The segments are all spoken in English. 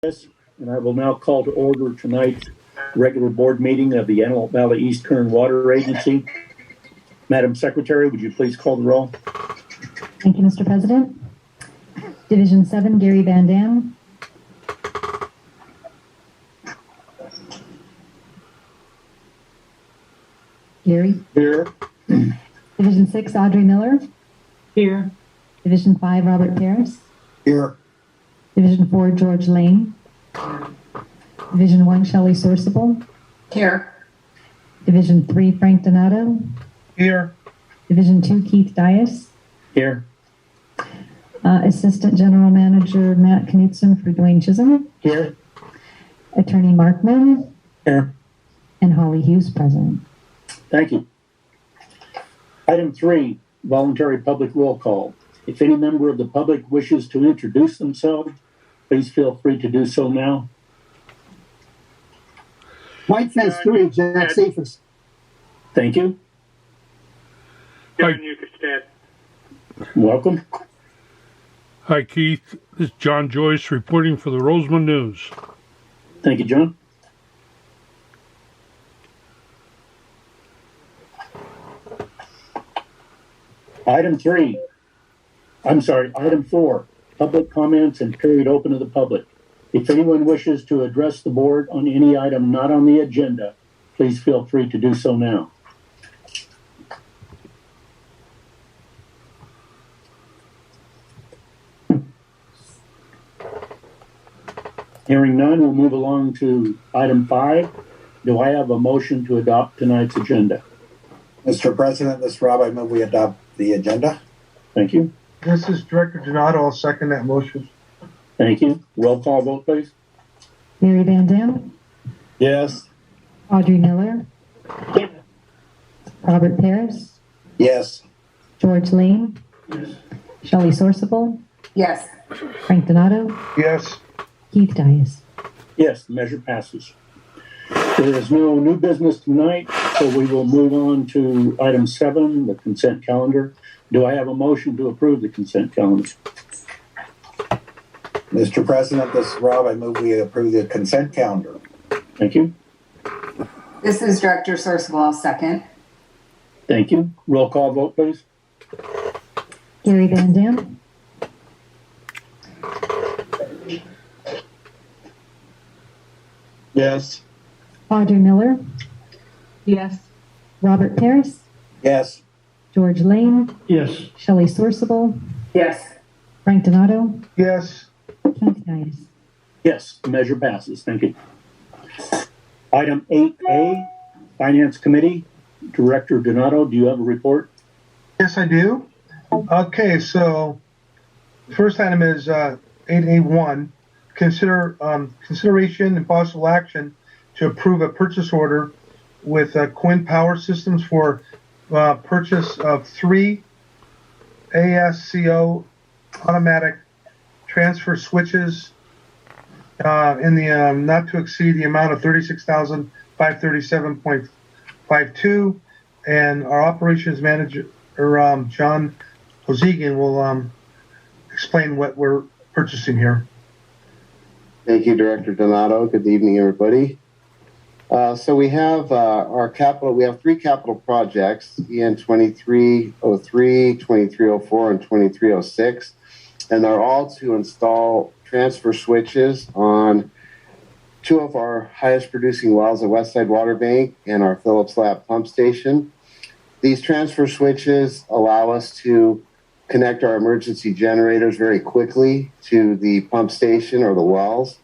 Yes, and I will now call to order tonight's regular board meeting of the Antelope Valley East Kern Water Agency. Madam Secretary, would you please call the roll? Thank you, Mr. President. Division 7, Gary Van Dam. Gary. Here. Division 6, Audrey Miller. Here. Division 5, Robert Paris. Here. Division 4, George Lane. Division 1, Shelley Sourceable. Here. Division 3, Frank Donato. Here. Division 2, Keith Dias. Here. Assistant General Manager Matt Knutson for Dwayne Chisholm. Here. Attorney Mark Moon. Here. And Holly Hughes present. Thank you. Item 3, voluntary public roll call. If any member of the public wishes to introduce themselves, please feel free to do so now. White Fence 3, Jack Cephas. Thank you. John Ukestad. Welcome. Hi, Keith. This is John Joyce reporting for the Roseman News. Thank you, John. Item 4, public comments and period open to the public. If anyone wishes to address the board on any item not on the agenda, please feel free to do so now. Hearing none, we'll move along to item 5. Do I have a motion to adopt tonight's agenda? Mr. President, this is Rob. I move we adopt the agenda. Thank you. This is Director Donato. I'll second that motion. Thank you. Roll call vote, please. Gary Van Dam. Yes. Audrey Miller. Robert Paris. Yes. George Lane. Yes. Shelley Sourceable. Yes. Frank Donato. Yes. Keith Dias. Yes, the measure passes. There is no new business tonight, so we will move on to item 7, the consent calendar. Do I have a motion to approve the consent calendar? Mr. President, this is Rob. I move we approve the consent calendar. Thank you. This is Director Sourceable. I'll second. Thank you. Roll call vote, please. Gary Van Dam. Yes. Audrey Miller. Yes. Robert Paris. Yes. George Lane. Yes. Shelley Sourceable. Yes. Frank Donato. Yes. Keith Dias. Yes, the measure passes. Thank you. Item 8A, Finance Committee. Director Donato, do you have a report? Yes, I do. Okay, so the first item is 8A1. Consideration and possible action to approve a purchase order with Quinn Power Systems for purchase of 3 ASCO automatic transfer switches in the not to exceed the amount of $36,537.52, and our operations manager John Hozigan will explain what we're purchasing here. Thank you, Director Donato. Good evening, everybody. So we have our capital. We have 3 capital projects: EN 2303, 2304, and 2306, and they're all to install transfer switches on 2 of our highest producing wells at Westside Water Bank and our Phillips Lab pump station. These transfer switches allow us to connect our emergency generators very quickly to the pump station or the wells,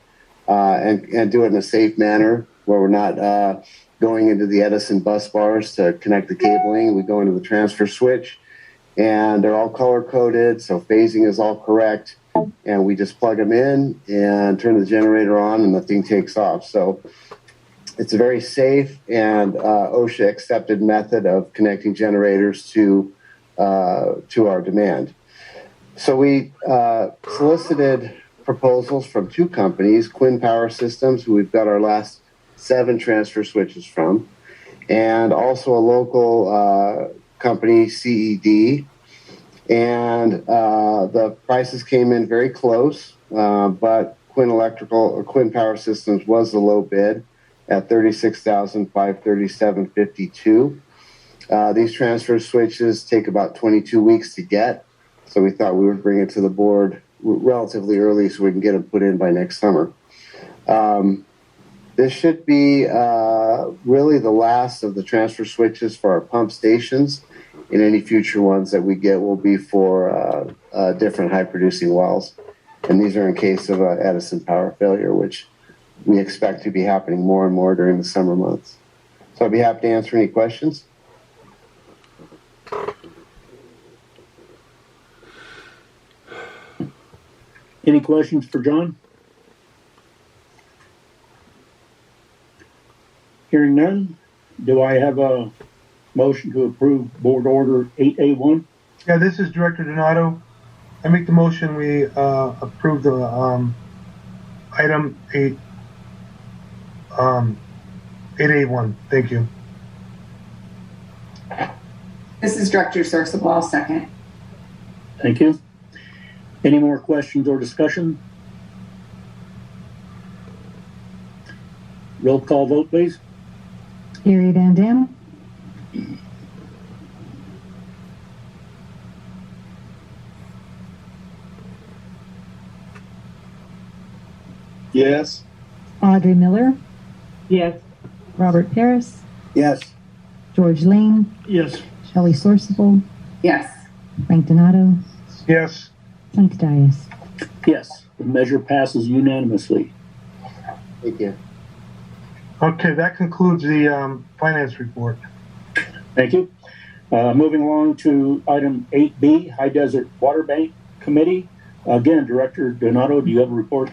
and do it in a safe manner where we're not going into the Edison bus bars to connect the cabling. We go into the transfer switch, and they're all color coded, so phasing is all correct, and we just plug them in and turn the generator on, and the thing takes off. So it's a very safe and OSHA accepted method of connecting generators to our demand. So we solicited proposals from 2 companies, Quinn Power Systems, who we've got our last 7 transfer switches from, and also a local company, CED. And the prices came in very close, but Quinn Power Systems was the low bid at $36,537.52. These transfer switches take about 22 weeks to get, so we thought we would bring it to the board relatively early so we can get them put in by next summer. This should be really the last of the transfer switches for our pump stations, and any future ones that we get will be for different high-producing wells. And these are in case of Edison power failure, which we expect to be happening more and more during the summer months. So I'd be happy to answer any questions. Any questions for John? Hearing none, do I have a motion to approve Board Order 8A1? Yeah, this is Director Donato. I make the motion we approve the item 8A1. Thank you. This is Director Sorsable. I'll second. Thank you. Any more questions or discussion? Roll call vote, please. Gary Van Dam, Yes. Audrey Miller, Yes. Robert Paris, Yes. George Lane, Yes. Shelley Sorsable, Yes. Frank Donato, Yes. Clint Dias. Yes, the measure passes unanimously. Thank you. Okay, that concludes the finance report. Thank you. Moving along to item 8B, High Desert Water Bank Committee. Again, Director Donato, do you have a report?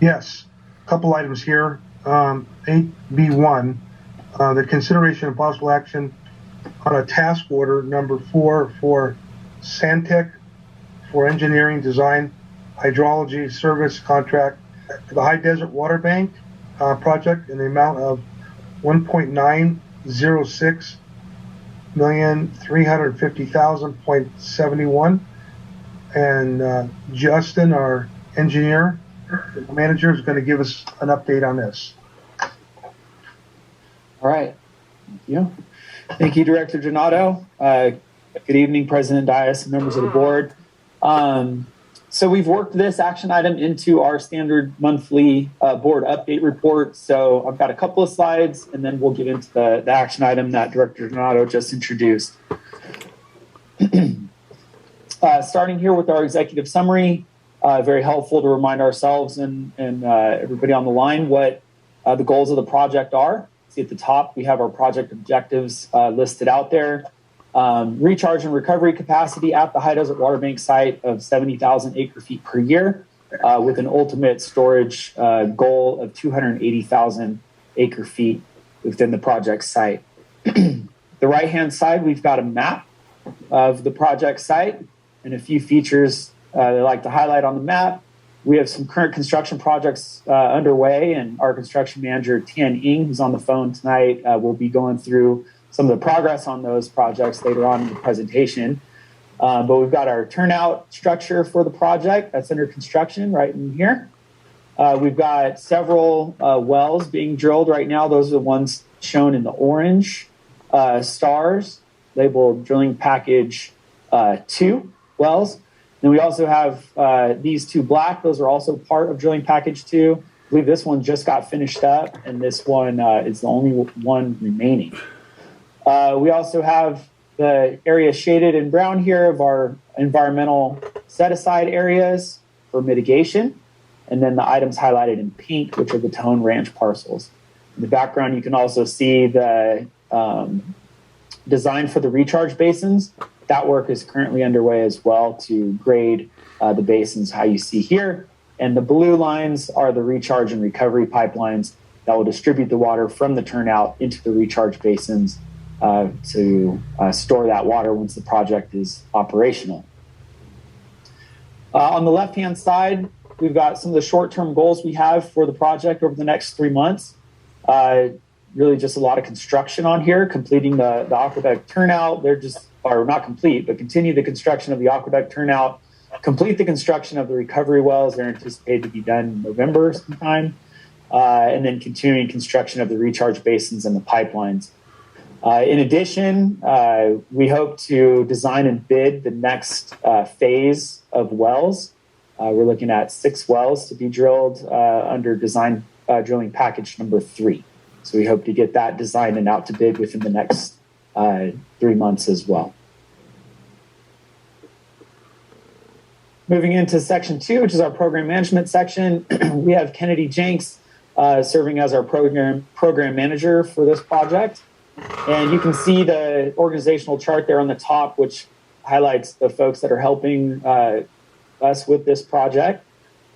Yes, a couple items here. 8B1, the consideration of possible action on a task order number 4 for Santec for engineering, design, hydrology service contract for the High Desert Water Bank project in the amount of $1.906,350,000.71. And Justin, our engineer manager, is going to give us an update on this. All right. Thank you. Thank you, Director Donato. Good evening, President Dias and members of the board. So we've worked this action item into our standard monthly board update report. So I've got a couple of slides, and then we'll get into the action item that Director Donato just introduced. Starting here with our executive summary, very helpful to remind ourselves and everybody on the line what the goals of the project are. See at the top, we have our project objectives listed out there. Recharge and recovery capacity at the High Desert Water Bank site of 70,000 acre feet per year, with an ultimate storage goal of 280,000 acre feet within the project site. The right-hand side, we've got a map of the project site and a few features I'd like to highlight on the map. We have some current construction projects underway, and our construction manager, Tian Ying, who's on the phone tonight, will be going through some of the progress on those projects later on in the presentation. But we've got our turnout structure for the project that's under construction right in here. We've got several wells being drilled right now. Those are the ones shown in the orange stars, labeled drilling package 2 wells. Then we also have these 2 black. Those are also part of drilling package 2. I believe this one just got finished up, and this one is the only one remaining. We also have the area shaded in brown here of our environmental set-aside areas for mitigation, and then the items highlighted in pink, which are the Tone Ranch parcels. In the background, you can also see the design for the recharge basins. That work is currently underway as well to grade the basins, how you see here. And the blue lines are the recharge and recovery pipelines that will distribute the water from the turnout into the recharge basins to store that water once the project is operational. On the left-hand side, we've got some of the short-term goals we have for the project over the next 3 months. Really just a lot of construction on here, completing the aqueduct turnout. They're just, or not complete, but continue the construction of the aqueduct turnout complete the construction of the recovery wells. They're anticipated to be done in November sometime, and then continuing construction of the recharge basins and the pipelines. In addition, we hope to design and bid the next phase of wells. We're looking at 6 wells to be drilled under design drilling package number 3. So we hope to get that designed and out to bid within the next 3 months as well. Moving into section 2, which is our program management section, we have Kennedy Jenks serving as our program manager for this project. And you can see the organizational chart there on the top, which highlights the folks that are helping us with this project.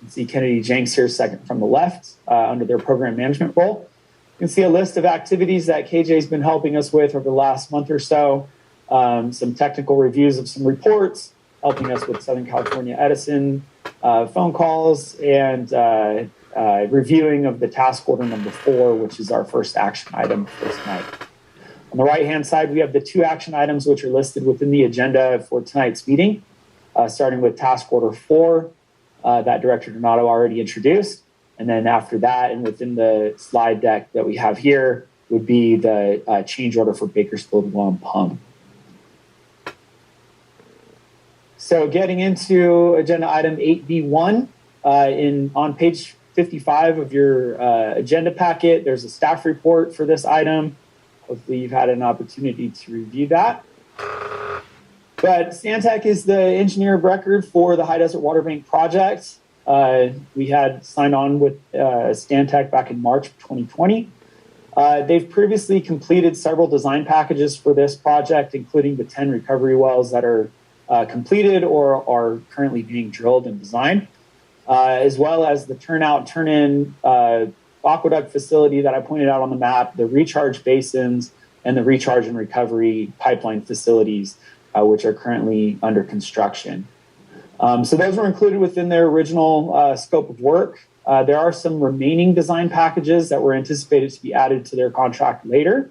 You can see Kennedy Jenks here second from the left under their program management role. You can see a list of activities that KJ's been helping us with over the last month or so, some technical reviews of some reports, helping us with Southern California Edison phone calls, and reviewing of the task order number 4, which is our first action item for tonight. On the right-hand side, we have the 2 action items which are listed within the agenda for tonight's meeting, starting with task order 4 that Director Donato already introduced. And then after that, and within the slide deck that we have here, would be the change order for Bakersfield Well and Pump. So getting into agenda item 8B1, on page 55 of your agenda packet, there's a staff report for this item. Hopefully you've had an opportunity to review that. But Stantec is the engineer of record for the High Desert Water Bank project. We had signed on with Stantec back in March of 2020. They've previously completed several design packages for this project, including the 10 recovery wells that are completed or are currently being drilled and designed, as well as the turnout, turn-in aqueduct facility that I pointed out on the map, the recharge basins, and the recharge and recovery pipeline facilities, which are currently under construction. So those were included within their original scope of work. There are some remaining design packages that were anticipated to be added to their contract later.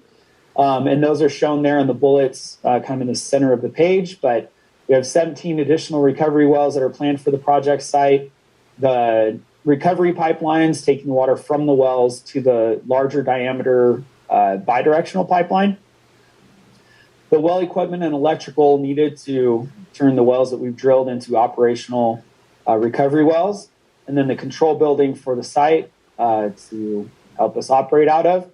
And those are shown there in the bullets kind of in the center of the page. But we have 17 additional recovery wells that are planned for the project site. The recovery pipelines taking the water from the wells to the larger diameter bidirectional pipeline. The well equipment and electrical needed to turn the wells that we've drilled into operational recovery wells. And then the control building for the site to help us operate out of.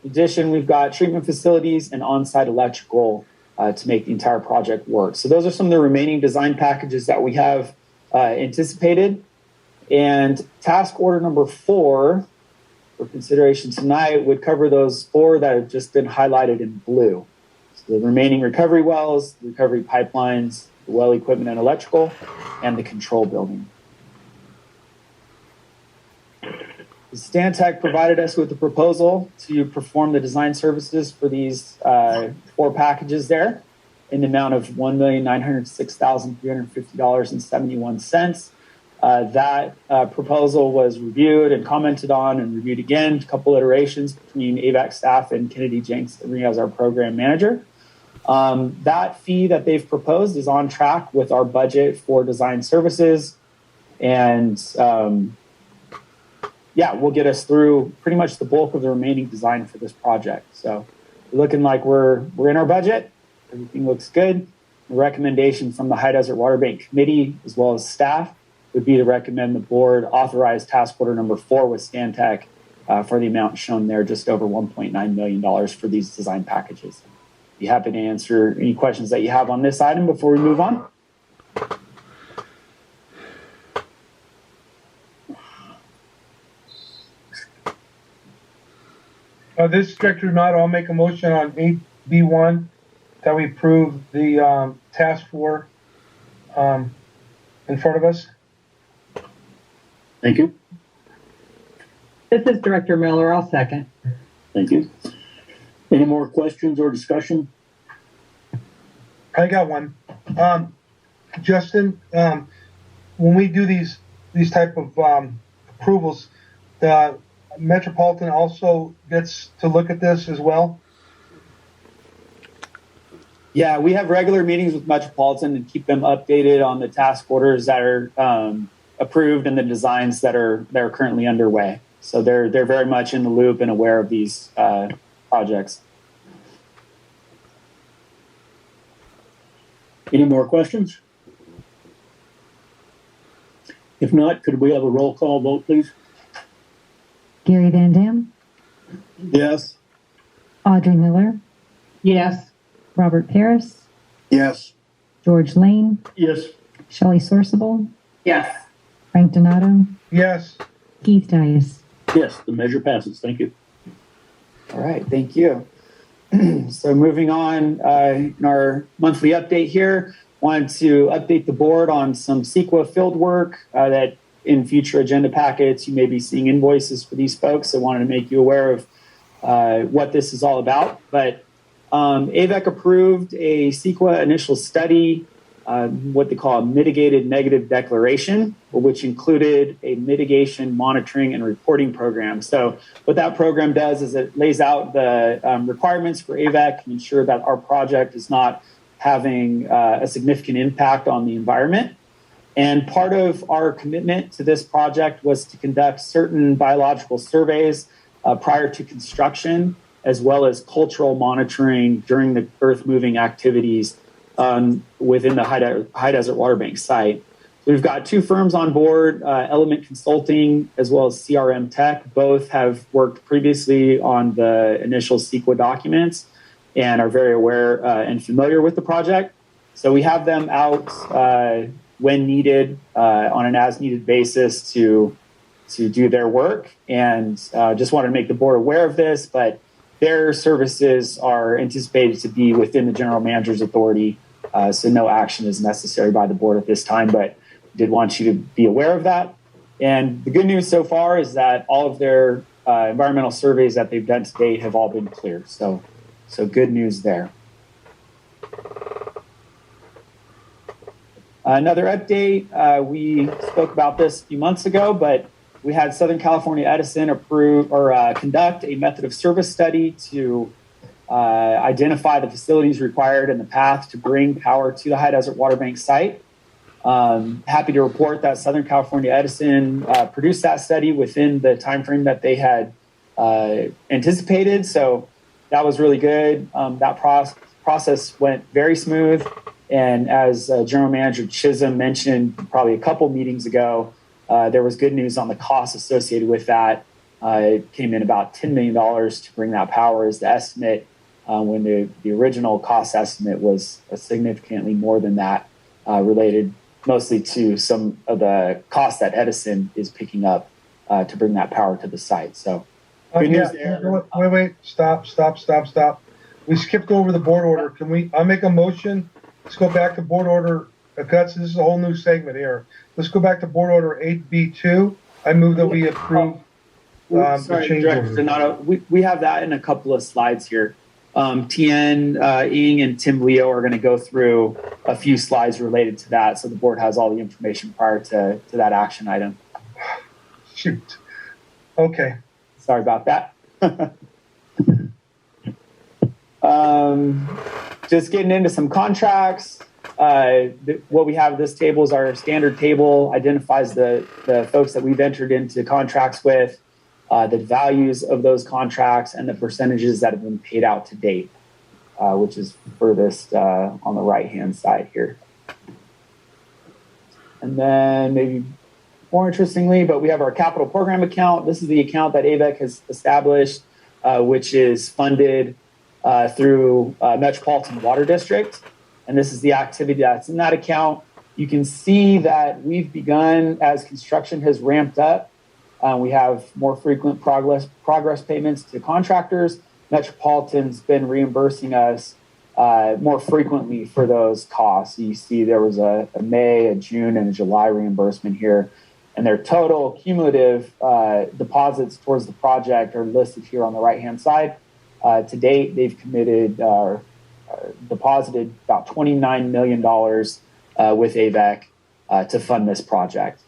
In addition, we've got treatment facilities and on-site electrical to make the entire project work. So those are some of the remaining design packages that we have anticipated. And task order number 4 for consideration tonight would cover those 4 that have just been highlighted in blue. So the remaining recovery wells, the recovery pipelines, the well equipment and electrical, and the control building. Stantec provided us with a proposal to perform the design services for these 4 packages there in the amount of $1,906,350.71. That proposal was reviewed and commented on and reviewed again, a couple iterations between AVAC staff and Kennedy Jenks as our program manager. That fee that they've proposed is on track with our budget for design services. And will get us through pretty much the bulk of the remaining design for this project. So we're looking like we're in our budget. Everything looks good. The recommendation from the High Desert Water Bank Committee, as well as staff, would be to recommend the board authorize task order number 4 with Stantec for the amount shown there, just over $1.9 million for these design packages. Be happy to answer any questions that you have on this item before we move on. This is Director Donato. I'll make a motion on 8B1 that we approve the task 4 in front of us. Thank you. This is Director Miller. I'll second. Thank you. Any more questions or discussion? I got one. Justin, when we do these type of approvals, the Metropolitan also gets to look at this as well? Yeah, we have regular meetings with Metropolitan and keep them updated on the task orders that are approved and the designs that are currently underway. So they're very much in the loop and aware of these projects. Any more questions? If not, could we have a roll call vote, please? Gary Van Dam, Yes. Audrey Miller, Yes. Robert Paris, Yes. George Lane, Yes. Shelley Sorsable, Yes. Frank Donato, Yes. Keith Dias. Yes, the measure passes. Thank you. All right, thank you. So moving on, in our monthly update here, wanted to update the board on some CEQA field work that in future agenda packets, you may be seeing invoices for these folks. I wanted to make you aware of what this is all about. But Avek approved a CEQA initial study, what they call a mitigated negative declaration, which included a mitigation monitoring and reporting program. So what that program does is it lays out the requirements for Avek and ensure that our project is not having a significant impact on the environment. And part of our commitment to this project was to conduct certain biological surveys prior to construction, as well as cultural monitoring during the earth moving activities within the High Desert Water Bank site. So we've got two firms on board, Element Consulting as well as CRM Tech. Both have worked previously on the initial CEQA documents and are very aware and familiar with the project. So we have them out when needed on an as-needed basis to do their work. And just wanted to make the board aware of this, but their services are anticipated to be within the general manager's authority. So no action is necessary by the board at this time, but did want you to be aware of that. And the good news so far is that all of their environmental surveys that they've done to date have all been cleared. So good news there. Another update, we spoke about this a few months ago, but we had Southern California Edison approve or conduct a method of service study to identify the facilities required and the path to bring power to the High Desert Water Bank site. Happy to report that Southern California Edison produced that study within the time frame that they had anticipated. So that was really good. That process went very smooth. And as General Manager Chisholm mentioned probably a couple meetings ago, there was good news on the costs associated with that. It came in about $10 million to bring that power as the estimate, when the original cost estimate was significantly more than that, related mostly to some of the costs that Edison is picking up to bring that power to the site. So good news there. Wait, stop. We skipped over the board order. I'll make a motion. Let's go back to board order. This is a whole new segment here. Let's go back to board order 8B2. I move that we approve sorry, the change Director order. Donato, we have that in a couple of slides here. Tien, Ing, and Tim Leo are going to go through a few slides related to that, so the board has all the information prior to that action item. Shoot. Okay. Sorry about that. Just getting into some contracts. What we have this table is our standard table, identifies the folks that we've entered into contracts with, the values of those contracts, and the percentages that have been paid out to date, which is furthest on the right-hand side here. And then maybe more interestingly, but we have our capital program account. This is the account that Avek has established, which is funded through Metropolitan Water District. And this is the activity that's in that account. You can see that we've begun, as construction has ramped up, we have more frequent progress payments to contractors. Metropolitan's been reimbursing us more frequently for those costs. You see there was a May, a June, and a July reimbursement here. And their total cumulative deposits towards the project are listed here on the right-hand side. To date, they've committed deposited about $29 million with Avek to fund this project.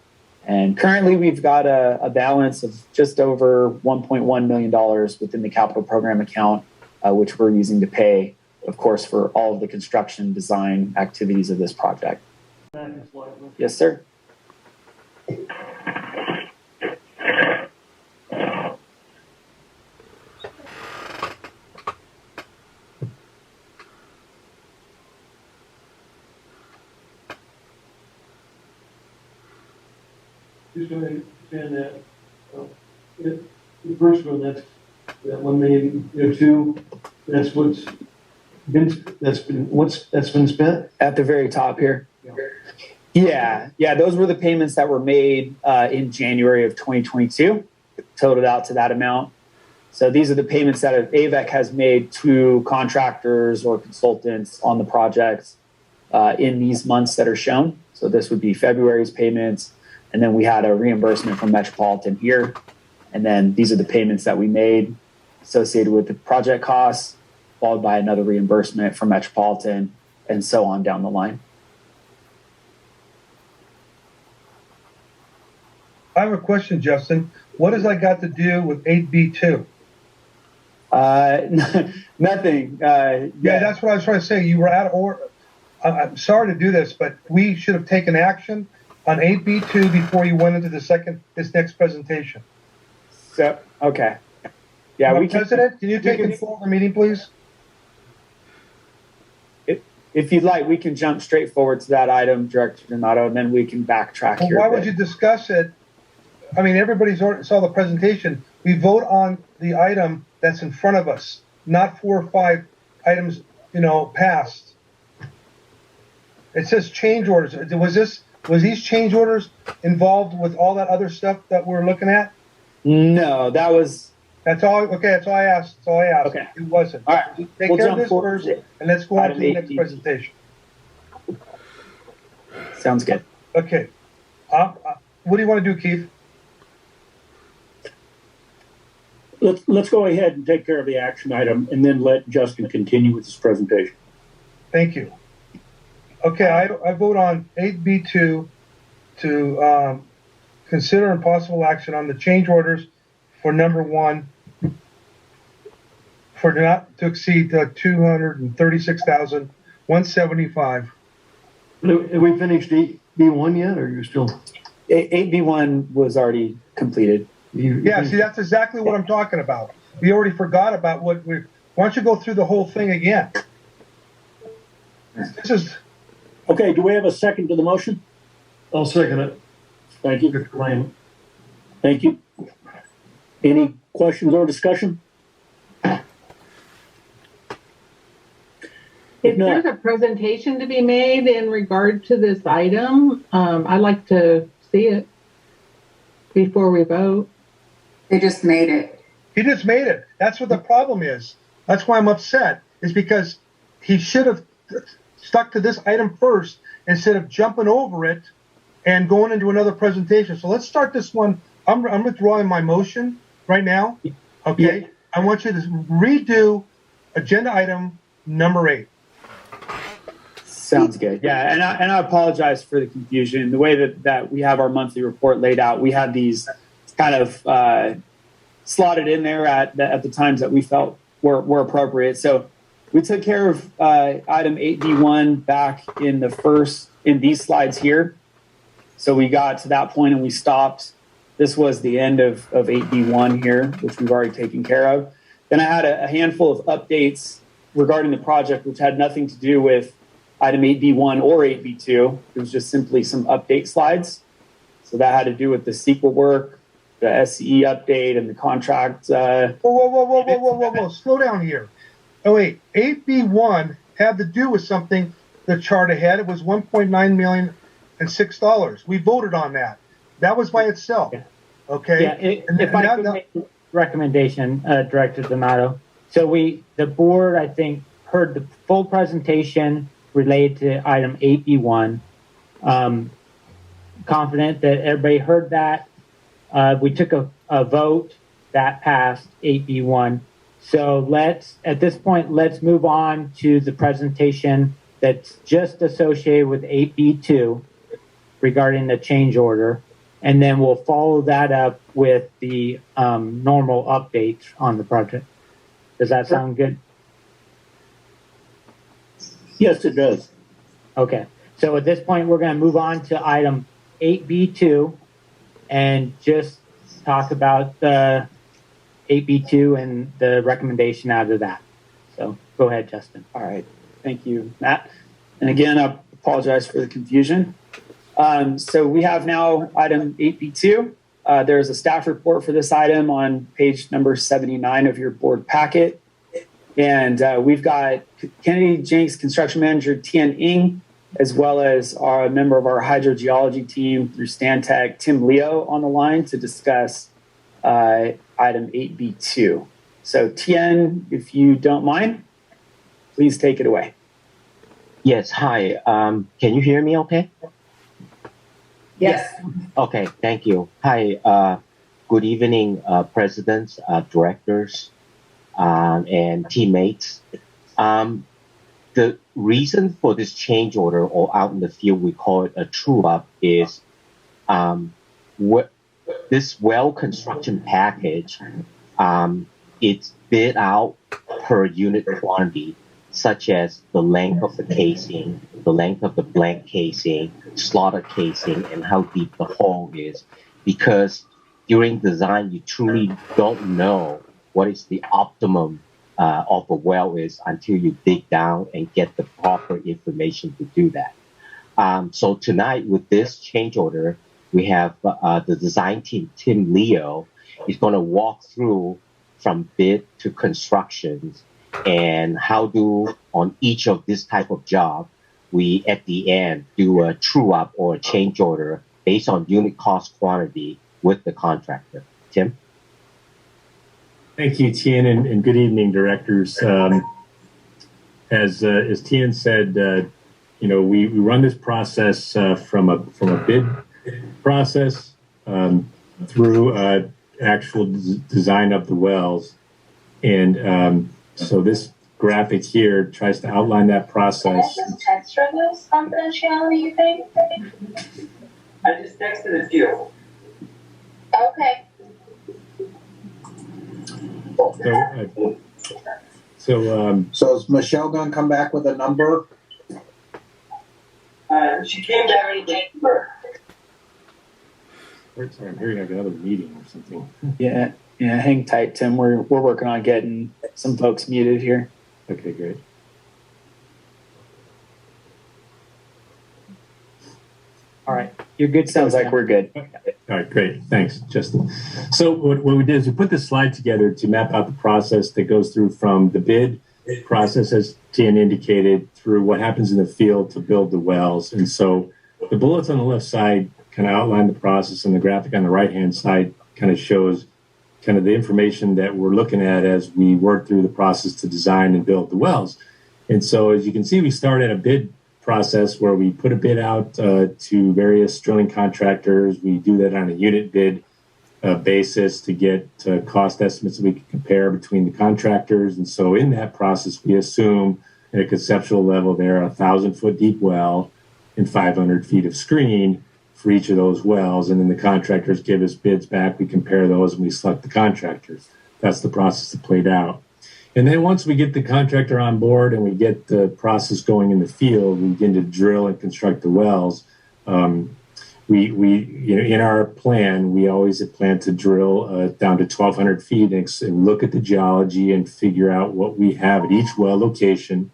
And currently we've got a balance of just over $1.1 million within the capital program account, which we're using to pay of course, for all of the construction design activities of this project. Yes, sir. Just going to expand that. The first one, that's that 1,000,002. That's what's been spent At the very top here. Yeah. Those were the payments that were made in January of 2022, totaled out to that amount. So these are the payments that Avek has made to contractors or consultants on the project in these months that are shown. So this would be February's payments. And then we had a reimbursement from Metropolitan here. And then these are the payments that we made associated with the project costs, followed by another reimbursement from Metropolitan, and so on down the line. I have a question, Justin. What has that got to do with 8B2? Nothing. Yeah, that's what I was trying to say. You were out of order. I'm sorry to do this, but we should have taken action on 8B2 before you went into this next presentation. So, okay. Yeah, President, can you take control of the meeting, please? If you'd like, we can jump straight forward to that item, Director Donato, and then we can backtrack here. Why would you discuss it? I mean, everybody's already saw the presentation. We vote on the item that's in front of us, not 4 or 5 items, passed. It says change orders. Was these change orders involved with all that other stuff that we're looking at? No, that was. That's all. Okay, that's all I asked. Okay. It wasn't. All right. Take care of this first, and let's go on to the next presentation. Sounds good. Okay. What do you want to do, Keith? Let's go ahead and take care of the action item, and then let Justin continue with his presentation. Thank you. Okay, I vote on 8B2 to consider impossible action on the change orders for number 1 for not to exceed $236,175. Have we finished 8B1 yet, or are you still? 8B1 was already completed. Yeah, see, that's exactly what I'm talking about. We already forgot about why don't you go through the whole thing again? This is... Okay, do we have a second to the motion? I'll second it. Thank you. Thank you. Any questions or discussion? If there's a presentation to be made in regard to this item, I'd like to see it before we vote. They just made it. He just made it. That's what the problem is. That's why I'm upset, is because he should have stuck to this item first instead of jumping over it and going into another presentation. So let's start this one. I'm withdrawing my motion right now. Okay. Yeah. I want you to redo agenda item number 8. Sounds good. Yeah, and I apologize for the confusion. The way that we have our monthly report laid out, we had these kind of slotted in there at the times that we felt were appropriate. So we took care of item 8B1 back in these slides here. So we got to that point and we stopped. This was the end of 8B1 here, which we've already taken care of. Then I had a handful of updates regarding the project, which had nothing to do with item 8B1 or 8B2. It was just simply some update slides. So that had to do with the SQL work, the SCE update, and the contract. Whoa. Slow down here. Oh, wait. 8B1 had to do with something, the chart ahead. It was $1.9 million and $6. We voted on that. That was by itself. Yeah. Okay? Yeah, if I could make a recommendation, Director Donato. So the board, I think, heard the full presentation related to item 8B1. Confident that everybody heard that. We took a vote that passed 8B1. So at this point, let's move on to the presentation that's just associated with 8B2 regarding the change order. And then we'll follow that up with the normal updates on the project. Does that sound good? Yes, it does. Okay. So at this point, we're going to move on to item 8B2 and just talk about the 8B2 and the recommendation out of that. So go ahead, Justin. All right. Thank you, Matt. And again, I apologize for the confusion. So we have now item 8B2. There's a staff report for this item on page number 79 of your board packet. And we've got Kennedy Jenks Construction Manager Tian Ng, as well as a member of our hydrogeology team through Stantec, Tim Leo, on the line to discuss item 8B2. So Tian, if you don't mind, please take it away. Yes, hi. Can you hear me okay? Yes. Okay, thank you. Hi, good evening, presidents, directors, and teammates. The reason for this change order, or out in the field we call it a true-up, is this well construction package, it's bid out per unit quantity, such as the length of the casing, the length of the blank casing, slotted casing, and how deep the hole is. Because during design, you truly don't know what is the optimum of a well is until you dig down and get the proper information to do that. So tonight, with this change order, we have the design team, Tim Leo, is going to walk through from bid to construction and how do on each of this type of job, we at the end do a true up or a change order based on unit cost quantity with the contractor. Tim? Thank you, Tian, and good evening, directors. As Tian said, we run this process from a bid process through actual design of the wells, and so this graphic here tries to outline that process. Can I just text her this confidentiality, you think? I just texted it to you. Okay. So is Michelle gonna come back with a number? She came back with a number. Sorry, I'm hearing like another meeting or something. Yeah, hang tight, Tim. We're working on getting some folks muted here. Okay, great. All right, you're good. Sounds like we're good. All right, great. Thanks, Justin. So what we did is we put this slide together to map out the process that goes through from the bid process, as Tian indicated, through what happens in the field to build the wells. And so the bullets on the left side kind of outline the process, and the graphic on the right-hand side kind of shows kind of the information that we're looking at as we work through the process to design and build the wells. And so as you can see, we start at a bid process where we put a bid out to various drilling contractors. We do that on a unit bid basis to get cost estimates that we can compare between the contractors. And so in that process, we assume at a conceptual level there, 1,000-foot deep well and 500 feet of screen for each of those wells. And then the contractors give us bids back. We compare those and we select the contractors. That's the process that played out. And then once we get the contractor on board and we get the process going in the field, we begin to drill and construct the wells. In our plan, we always had planned to drill down to 1,200 feet and look at the geology and figure out what we have at each well location.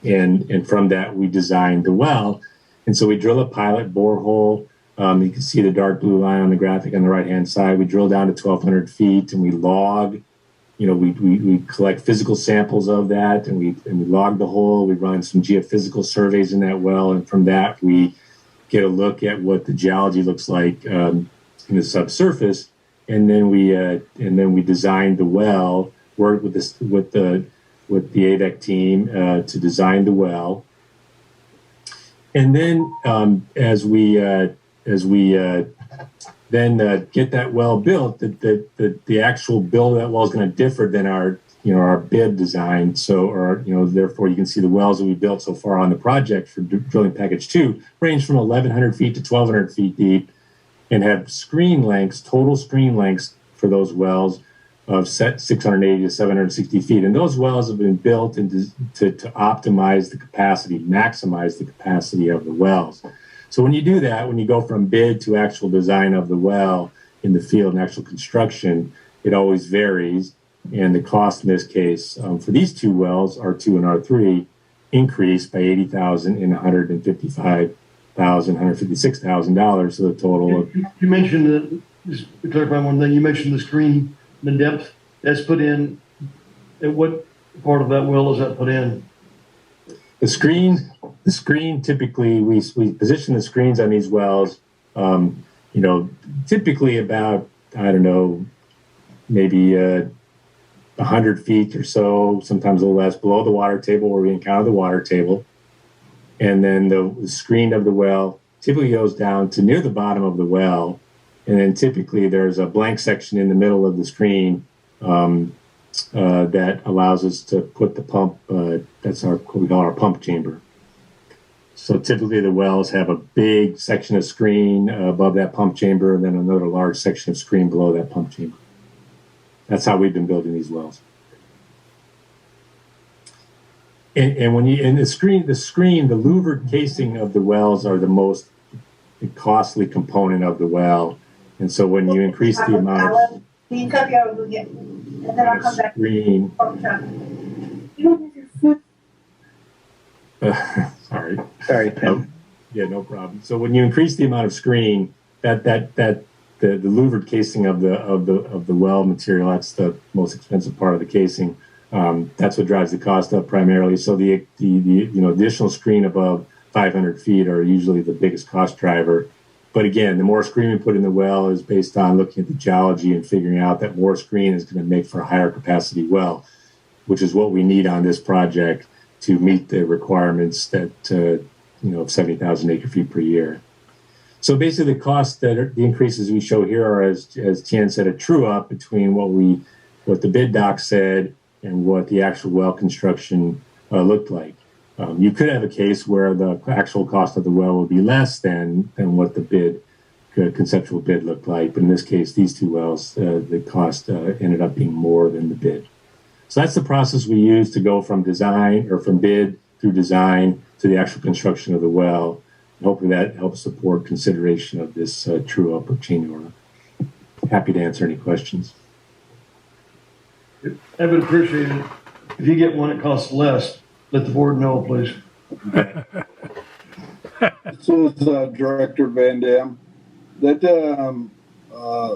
And from that, we designed the well. And so we drill a pilot borehole. You can see the dark blue line on the graphic on the right-hand side. We drill down to 1,200 feet and we log. We collect physical samples of that and we log the hole. We run some geophysical surveys in that well, and from that we get a look at what the geology looks like in the subsurface, and then we design the well. Work with the Avek team to design the well, and then as we get that well built, the actual build of that well is going to differ than our bid design. So, therefore you can see the wells that we built so far on the project for drilling package 2 range from 1,100 feet to 1,200 feet deep and have total screen lengths for those wells of 680 to 760 feet. And those wells have been built to optimize the capacity, maximize the capacity of the wells. So when you do that, when you go from bid to actual design of the well in the field and actual construction, it always varies. And the cost in this case for these two wells, R2 and R3, increased by $80,000 and $156,000. So the total of... You mentioned that, just to clarify one thing, you mentioned the screen, the depth that's put in. At what part of that well is that put in? The screen typically, we position the screens on these wells, typically about, I don't know, maybe 100 feet or so, sometimes a little less, below the water table where we encounter the water table. And then the screen of the well typically goes down to near the bottom of the well. And then typically there's a blank section in the middle of the screen that allows us to put the pump, that's what we call our pump chamber. So typically the wells have a big section of screen above that pump chamber and then another large section of screen below that pump chamber. That's how we've been building these wells. And when you the louvered casing of the wells are the most costly component of the well. And so when you increase the amount of screen, sorry, Tim. Yeah, no problem. So when you increase the amount of screen, the louvered casing of the well material, that's the most expensive part of the casing. That's what drives the cost up primarily. So the additional screen above 500 feet are usually the biggest cost driver. But again, the more screen we put in the well is based on looking at the geology and figuring out that more screen is going to make for a higher capacity well, which is what we need on this project to meet the requirements that of 70,000 acre feet per year. So basically, the cost the increases we show here are, as Tian said, a true up between what the bid doc said and what the actual well construction looked like. You could have a case where the actual cost of the well will be less than what the conceptual bid looked like. But in this case, these two wells, the cost ended up being more than the bid. So that's the process we use to go from bid through design to the actual construction of the well. And hopefully that helps support consideration of this true up or change order. Happy to answer any questions. I would appreciate it if you get one that costs less. Let the board know, please. This is Director Van Dam.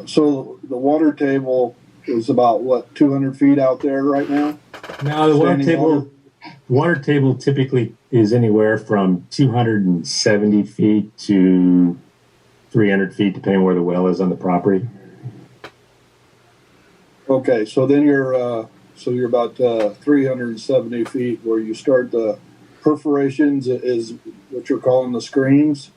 So the water table is about 200 feet out there right now? No, the water table typically is anywhere from 270 feet to 300 feet, depending where the well is on the property. Okay, so then you're about 370 feet where you start the perforations is what you're calling the screens?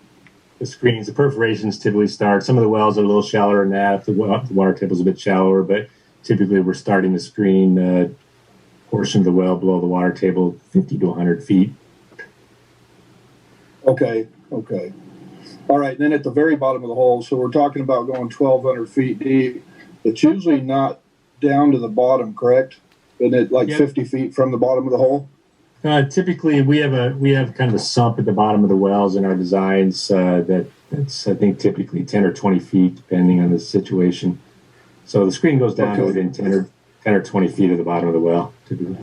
The perforations typically start. Some of the wells are a little shallower than that. If the water table is a bit shallower, but typically we're starting the screen portion of the well below the water table, 50 to 100 feet. Okay. All right, and then at the very bottom of the hole, so we're talking about going 1,200 feet deep. It's usually not down to the bottom, correct? Isn't it 50 feet from the bottom of the hole? Typically, we have kind of a sump at the bottom of the wells in our designs. That's I think typically 10 or 20 feet, depending on the situation. So the screen goes down to within 10 or 20 feet of the bottom of the well, typically.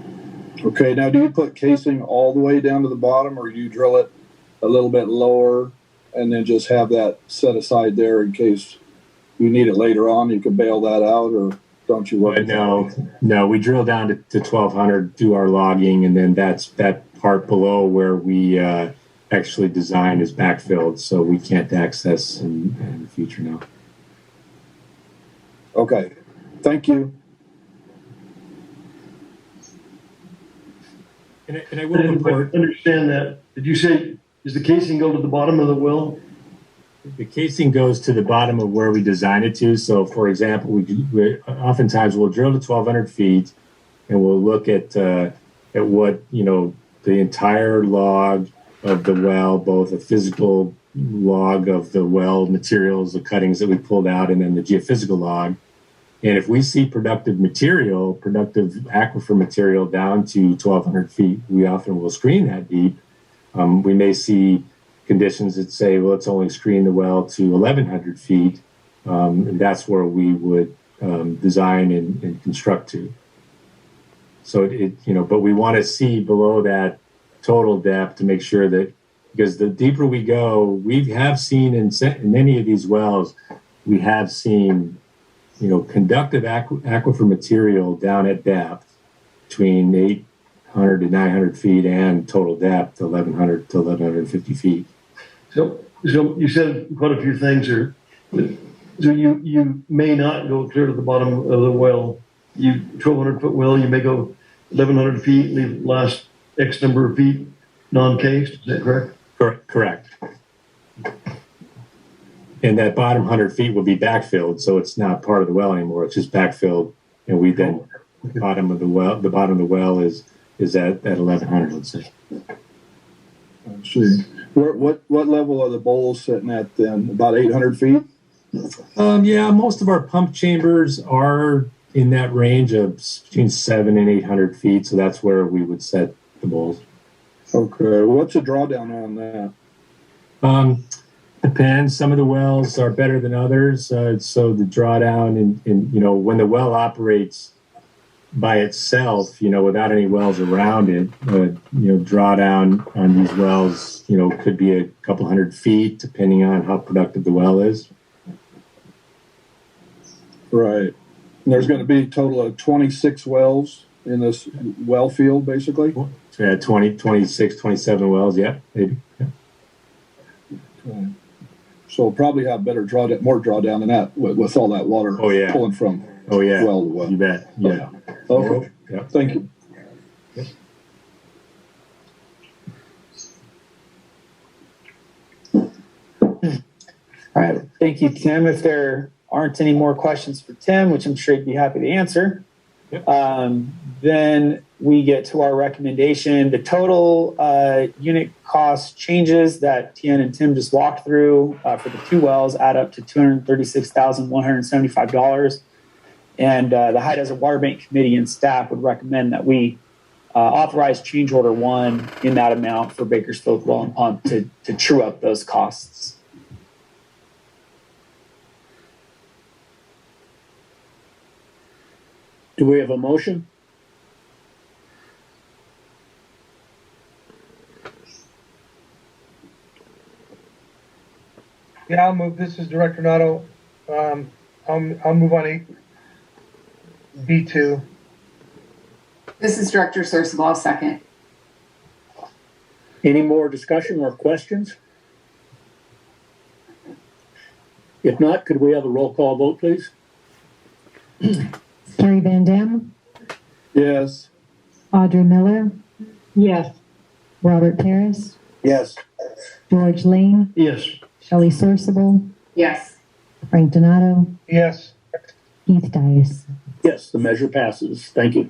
Okay. Now, do you put casing all the way down to the bottom, or do you drill it a little bit lower and then just have that set aside there in case you need it later on? You can bail that out, or don't you? No. We drill down to 1,200, do our logging, and then that part below where we actually design is backfilled, so we can't access in the future now. Okay. Thank you. And I will understand that. Did you say, does the casing go to the bottom of the well? The casing goes to the bottom of where we design it to. So, for example, we oftentimes we'll drill to 1,200 feet, and we'll look at what the entire log of the well, both a physical log of the well materials, the cuttings that we pulled out, and then the geophysical log. And if we see productive aquifer material down to 1,200 feet, we often will screen that deep. We may see conditions that say, well, let's only screen the well to 1,100 feet. And that's where we would design and construct to. So but we want to see below that total depth to make sure that, because the deeper we go, we have seen in many of these wells, we have seen, conductive aquifer material down at depth between 800 to 900 feet and total depth 1,100 to 1,150 feet. So you said quite a few things here. So you may not go clear to the bottom of the well. 1,200 foot well, you may go 1,100 feet, leave the last X number of feet non-cased. Is that correct? Correct. And that bottom 100 feet will be backfilled, so it's not part of the well anymore. It's just backfilled, and we then the bottom of the well is at 1,100. Let's say. I see. What level are the bowls sitting at then? About 800 feet? Yeah, most of our pump chambers are in that range of between 700 and 800 feet, so that's where we would set the bowls. Okay. What's the drawdown on that? Depends. Some of the wells are better than others. So the drawdown and when the well operates by itself, without any wells around it, drawdown on these wells, could be a couple hundred feet depending on how productive the well is. Right. And there's going to be a total of 26 wells in this well field, basically? So yeah, 26, 27 wells, yeah, maybe. Yeah. Okay. So we'll probably have more drawdown than that with all that water pulling from well to well. You bet. Yeah. Okay. Yeah. Thank you. Yeah. All right. Thank you, Tim. If there aren't any more questions for Tim, which I'm sure he'd be happy to answer, then we get to our recommendation. The total unit cost changes that Tien and Tim just walked through for the two wells add up to $236,175. And the High Desert Water Bank Committee and staff would recommend that we authorize change order 1 in that amount for Bakersfield Well and Pump to true up those costs. Do we have a motion? Yeah, I'll move. This is Director Nato. I'll move on 8B2. This is Director Sorsabal, I'll second. Any more discussion or questions? If not, could we have a roll call vote, please? Carrie Van Dam, Yes. Audrey Miller, Yes. Robert Paris, Yes. George Lane, Yes. Shelley Sorsable, Yes. Frank Donato, Yes. Keith Dias. Yes, the measure passes. Thank you.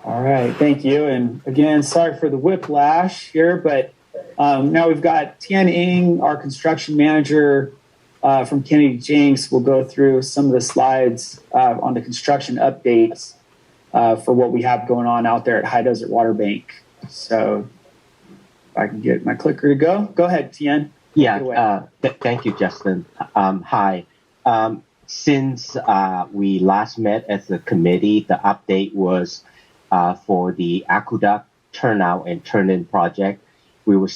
All right, thank you. And again, sorry for the whiplash here, but now we've got Tien Ng, our construction manager from Kennedy Jenks. Will go through some of the slides on the construction updates for what we have going on out there at High Desert Water Bank. So if I can get my clicker to go. Go ahead, Tien. Yeah, thank you, Justin. Hi. Since we last met as a committee, the update was for the aqueduct turnout and turn-in project. We were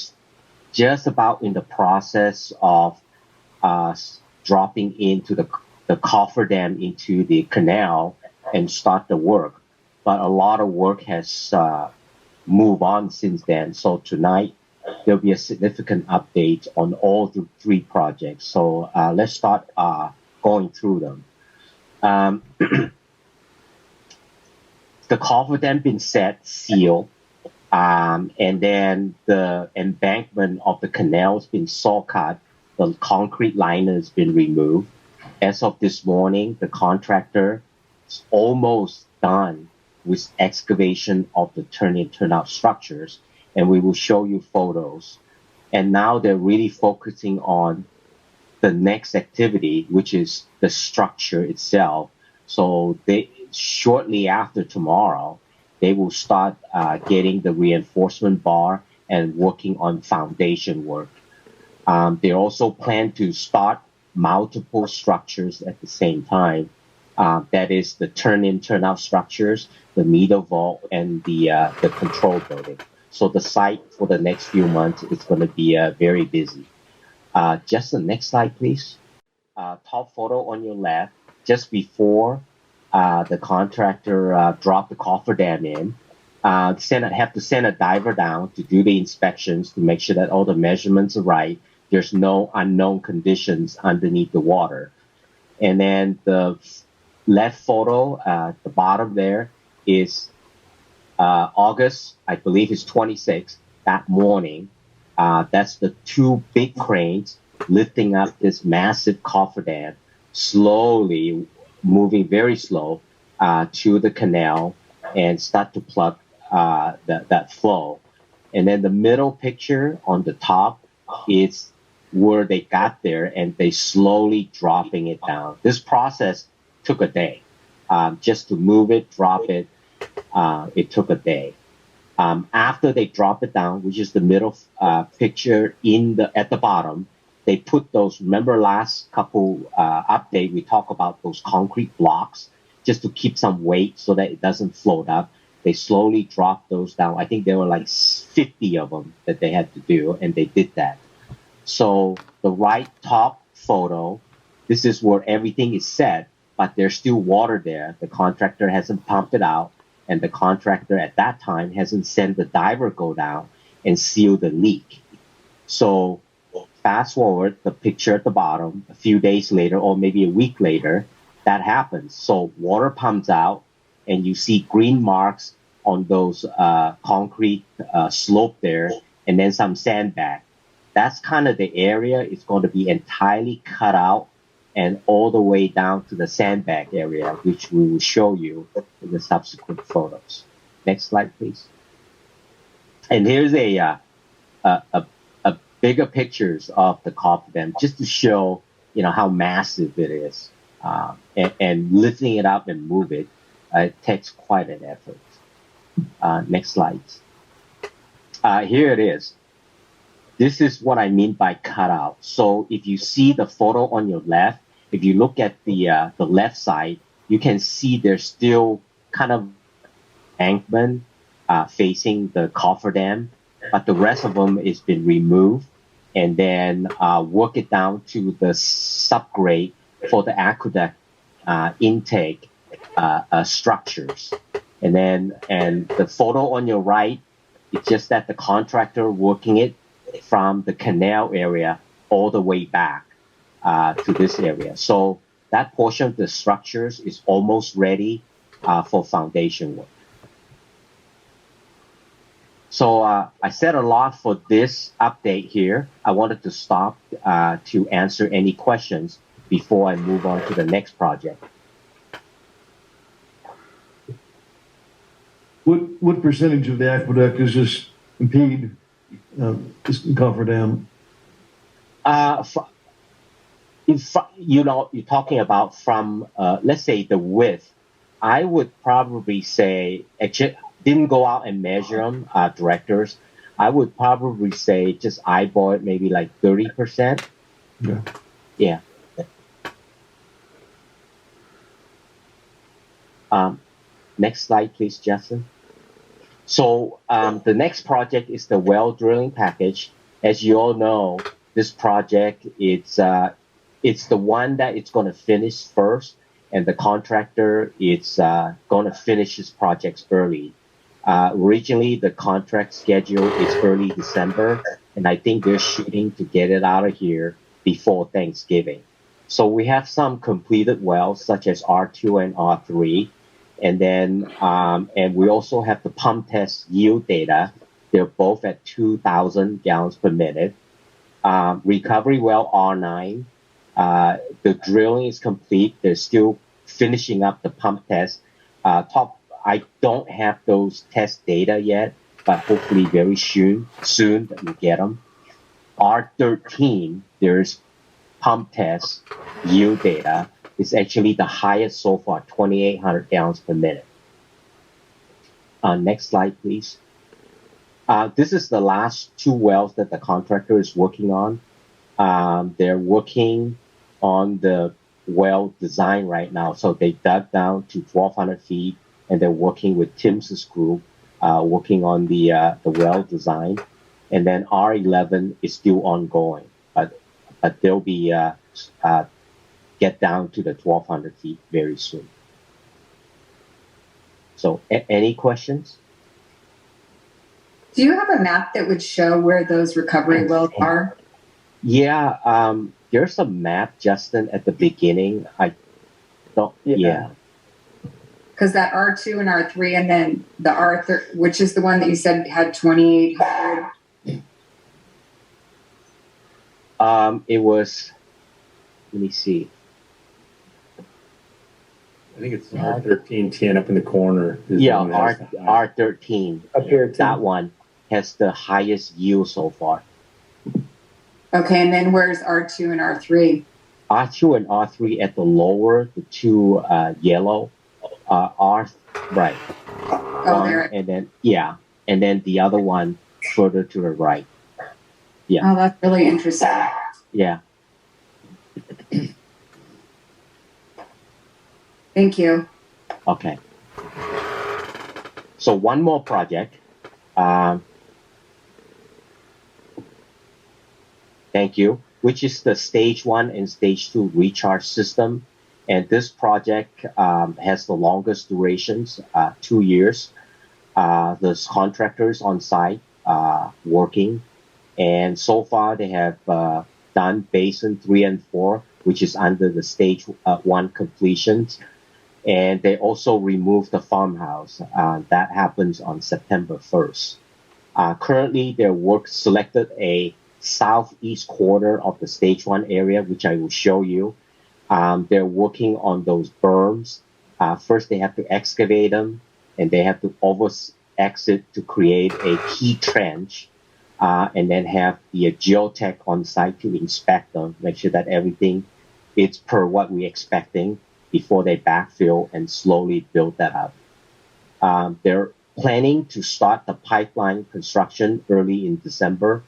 just about in the process of dropping into the cofferdam into the canal and start the work. But a lot of work has moved on since then. So tonight, there'll be a significant update on all the 3 projects. So let's start going through them. The cofferdam been set, sealed, and then the embankment of the canal has been saw cut. The concrete liner has been removed. As of this morning, the contractor is almost done with excavation of the turn-in, turn-out structures, and we will show you photos. And now they're really focusing on the next activity, which is the structure itself, So they shortly after tomorrow, they will start getting the reinforcement bar and working on foundation work. They also plan to start multiple structures at the same time. That is the turn-in, turn-out structures, the meter vault, and the control building. So the site for the next few months is going to be very busy. Just the next slide, please. Top photo on your left, just before the contractor dropped the cofferdam in. Have to send a diver down to do the inspections to make sure that all the measurements are right. There's no unknown conditions underneath the water. And then the left photo, the bottom there is August, I believe it's 26th, that morning. That's the two big cranes lifting up this massive cofferdam, slowly moving very slow to the canal and start to plug that flow. And then the middle picture on the top is where they got there and they slowly dropping it down. This process took a day. Just to move it, drop it, it took a day. After they drop it down, which is the middle picture at the bottom, they put those, remember last couple update, we talked about those concrete blocks just to keep some weight so that it doesn't float up. They slowly dropped those down. I think there were like 50 of them that they had to do, and they did that. So the right top photo, this is where everything is set, but there's still water there. The contractor hasn't pumped it out, and the contractor at that time hasn't sent the diver go down and seal the leak. So fast forward the picture at the bottom, a few days later or maybe a week later, that happens. So water pumps out, and you see green marks on those concrete slope there, and then some sandbag. That's kind of the area. It's going to be entirely cut out and all the way down to the sandbag area, which we will show you in the subsequent photos. Next slide, please. And here's a bigger pictures of the cofferdam just to show, how massive it is. And lifting it up and move it, it takes quite an effort. Next slide. Here it is. This is what I mean by cutout. So if you see the photo on your left, if you look at the left side, you can see there's still kind of embankment facing the cofferdam, but the rest of them has been removed and then work it down to the subgrade for the aqueduct intake structures. And the photo on your right, it's just that the contractor working it from the canal area all the way back to this area. So that portion of the structures is almost ready for foundation work. So I said a lot for this update here. I wanted to stop to answer any questions before I move on to the next project. What percentage of the aqueduct does this impede this cofferdam? You're talking about from, let's say, the width. I would probably say, actually, didn't go out and measure them, directors. I would probably say just eyeball it, maybe like 30%. Yeah. Next slide, please, Justin. So the next project is the well drilling package. As you all know, this project, it's the one that it's going to finish first, and the contractor is going to finish his projects early. Originally, the contract schedule is early December, and I think they're shooting to get it out of here before Thanksgiving. So we have some completed wells, such as R2 and R3. And then, and we also have the pump test yield data. They're both at 2,000 gallons per minute. Recovery well R9, the drilling is complete. They're still finishing up the pump test. I don't have those test data yet, but hopefully very soon that we'll get them. R13, there's pump test yield data. It's actually the highest so far, 2,800 gallons per minute. Next slide, please. This is the last 2 wells that the contractor is working on. They're working on the well design right now. So they dug down to 1,200 feet, and they're working with Tim's group, working on the well design. And then R11 is still ongoing, but they'll be get down to the 1,200 feet very soon. So any questions? Do you have a map that would show where those recovery wells are? Yeah, there's a map, Justin, at the beginning. I don't, yeah. Because that R2 and R3, and then the R3, which is the one that you said had 2,800. It was, let me see. I think it's R1310 up in the corner. Yeah, R13. Up here, that one has the highest yield so far. Okay, and then where's R2 and R3? R2 and R3 at the lower, the 2 yellow. Right. Oh, there. And then, yeah. And then the other one further to the right. Yeah. Oh, that's really interesting. Yeah. Thank you. Okay. So one more project. Thank you. Which is the stage 1 and stage 2 recharge system. And this project has the longest durations, 2 years. There's contractors on site working. And so far they have done basin 3 and 4, which is under the stage 1 completions. And they also removed the farmhouse. That happens on September 1st. Currently, their work selected a southeast corner of the stage 1 area, which I will show you. They're working on those berms. First, they have to excavate them, and they have to exit to create a key trench, and then have the geotech on site to inspect them, make sure that everything is per what we're expecting before they backfill and slowly build that up. They're planning to start the pipeline construction early in December,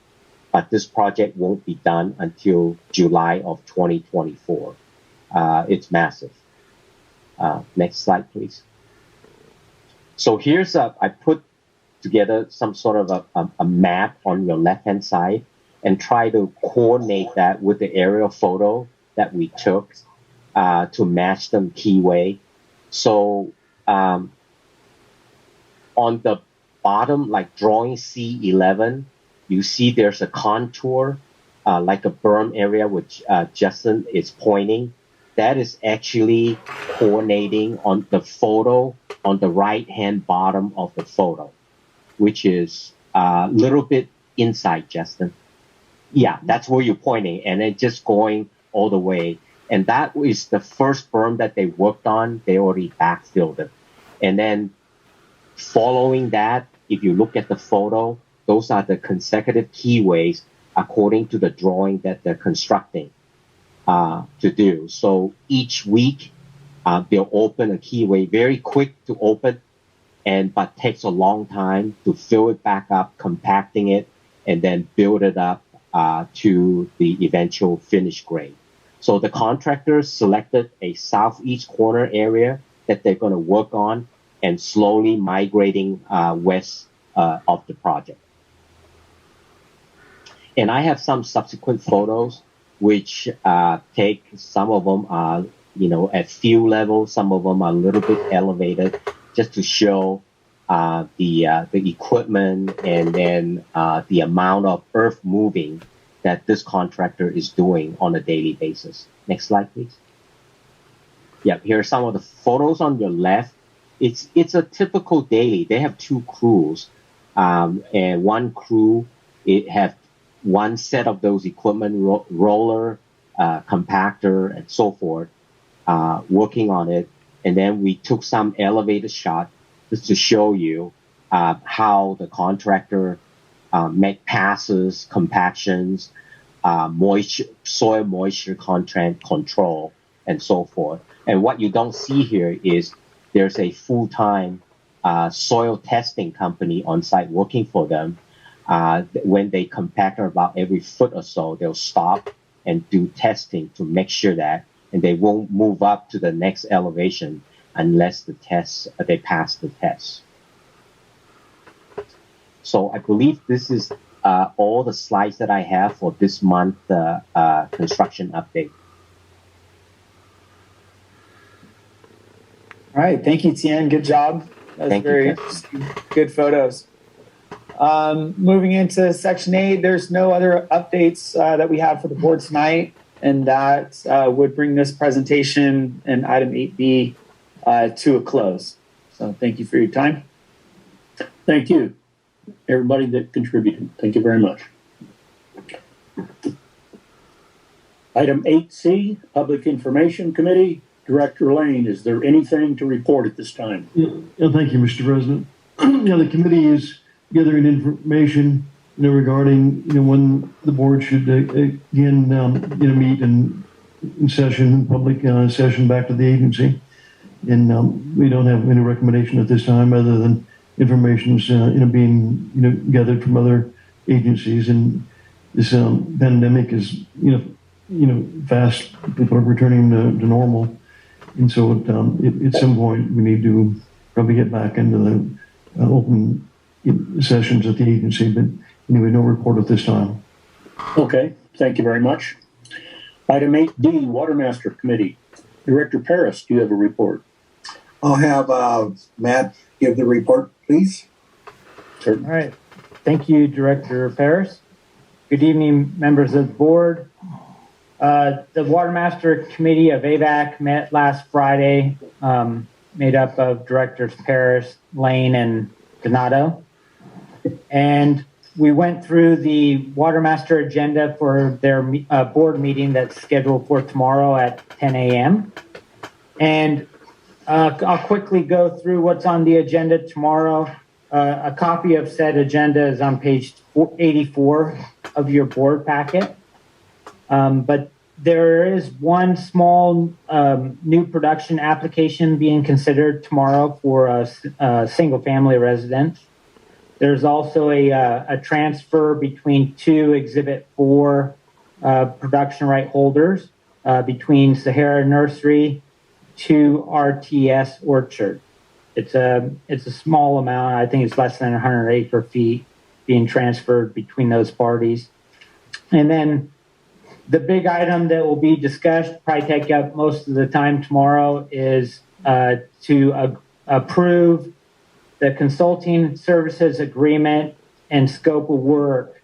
but this project won't be done until July of 2024. It's massive. Next slide, please. So here's I put together some sort of a map on your left-hand side and try to coordinate that with the aerial photo that we took to match them keyway. So on the bottom, like drawing C11, you see there's a contour, like a berm area, which Justin is pointing. That is actually coordinating on the photo on the right-hand bottom of the photo, which is a little bit inside, Justin. Yeah, that's where you're pointing, and then just going all the way. And that is the first berm that they worked on. They already backfilled it. And then following that, if you look at the photo, those are the consecutive keyways according to the drawing that they're constructing to do. So each week, they'll open a keyway, very quick to open, but takes a long time to fill it back up, compacting it, and then build it up to the eventual finished grade. So the contractors selected a southeast corner area that they're going to work on and slowly migrating west of the project. And I have some subsequent photos which take, some of them are, at field level, some of them are a little bit elevated, just to show the equipment and then the amount of earth moving that this contractor is doing on a daily basis. Next slide, please. Yeah, here are some of the photos on your left. It's a typical daily. They have 2 crews, and one crew have one set of those equipment, roller, compactor, and so forth, working on it. And then we took some elevated shot just to show you how the contractor make passes, compactions, soil moisture content control and so forth. And what you don't see here is there's a full-time soil testing company on site working for them. When they compact about every foot or so, they'll stop and do testing to make sure that, and they won't move up to the next elevation unless they pass the test. So I believe this is all the slides that I have for this month construction update. All right, thank you, Tien. Good job. That was very good photos. Moving into section 8, there's no other updates that we have for the board tonight, and that would bring this presentation and item 8B to a close. So thank you for your time. Thank you, everybody that contributed. Thank you very much. Item 8C, Public Information Committee. Director Lane, is there anything to report at this time? Yeah, thank you, Mr. President. The committee is gathering information, regarding, when the board should again, meet in session, public session back to the agency. And we don't have any recommendation at this time other than information's, being, gathered from other agencies. And this pandemic is, fast. People are returning to normal. And so at some point, we need to probably get back into the open sessions at the agency. But anyway, no report at this time. Okay, thank you very much. Item 8D, Watermaster Committee. Director Paris, do you have a report? I'll have Matt give the report, please. All right. Thank you, Director Paris. Good evening, members of the board. The Watermaster Committee of AVAC met last Friday, made up of Directors Paris, Lane, and Donato. And we went through the Watermaster agenda for their board meeting that's scheduled for tomorrow at 10 a.m. And I'll quickly go through what's on the agenda tomorrow. A copy of said agenda is on page 84 of your board packet. But there is one small new production application being considered tomorrow for a single-family residence. There's also a transfer between two Exhibit 4 production right holders between Sahara Nursery to RTS Orchard. It's a small amount. I think it's less than 100 acre feet being transferred between those parties. And then the big item that will be discussed, probably take up most of the time tomorrow, is to approve the consulting services agreement and scope of work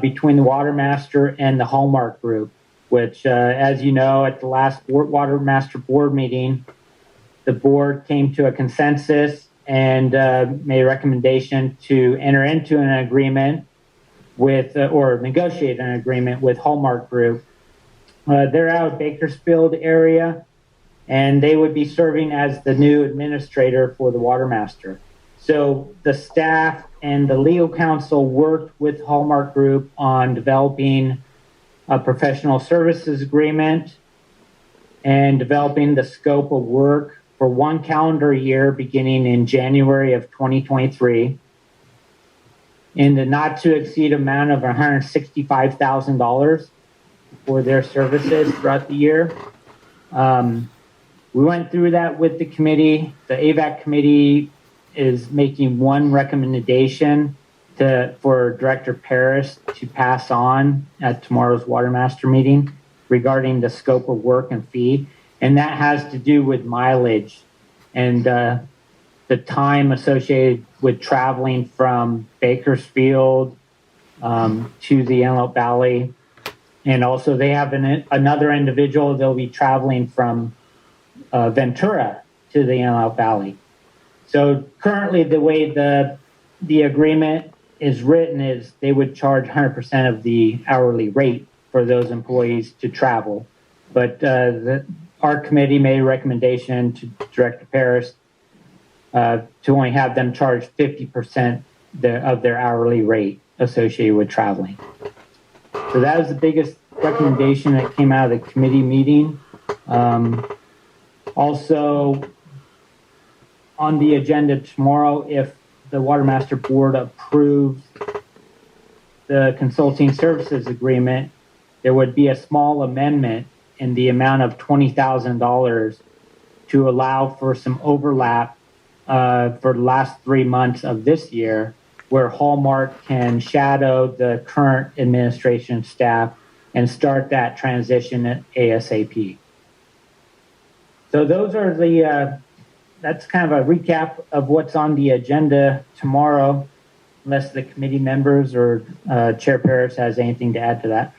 between the Watermaster and the Hallmark Group, which, as you know, at the last Watermaster board meeting, the board came to a consensus and made a recommendation to enter into an agreement with, or negotiate an agreement with Hallmark Group. They're out of Bakersfield area, and they would be serving as the new administrator for the Watermaster. So the staff and the legal counsel worked with Hallmark Group on developing a professional services agreement and developing the scope of work for 1 calendar year beginning in January of 2023 in the not to exceed amount of $165,000 for their services throughout the year. We went through that with the committee. The AVAC committee is making one recommendation for Director Paris to pass on at tomorrow's Watermaster meeting regarding the scope of work and fee. And that has to do with mileage and the time associated with traveling from Bakersfield to the Antelope Valley. And also they have another individual, they'll be traveling from Ventura to the Antelope Valley. So currently the way the agreement is written is they would charge 100% of the hourly rate for those employees to travel. But our committee made a recommendation to Director Paris to only have them charge 50% of their hourly rate associated with traveling. So that was the biggest recommendation that came out of the committee meeting. Also, on the agenda tomorrow, if the Water Master Board approves the consulting services agreement, there would be a small amendment in the amount of $20,000 to allow for some overlap for the last 3 months of this year, where Hallmark can shadow the current administration staff and start that transition at ASAP. So those are that's kind of a recap of what's on the agenda tomorrow, unless the committee members or Chair Paris has anything to add to that.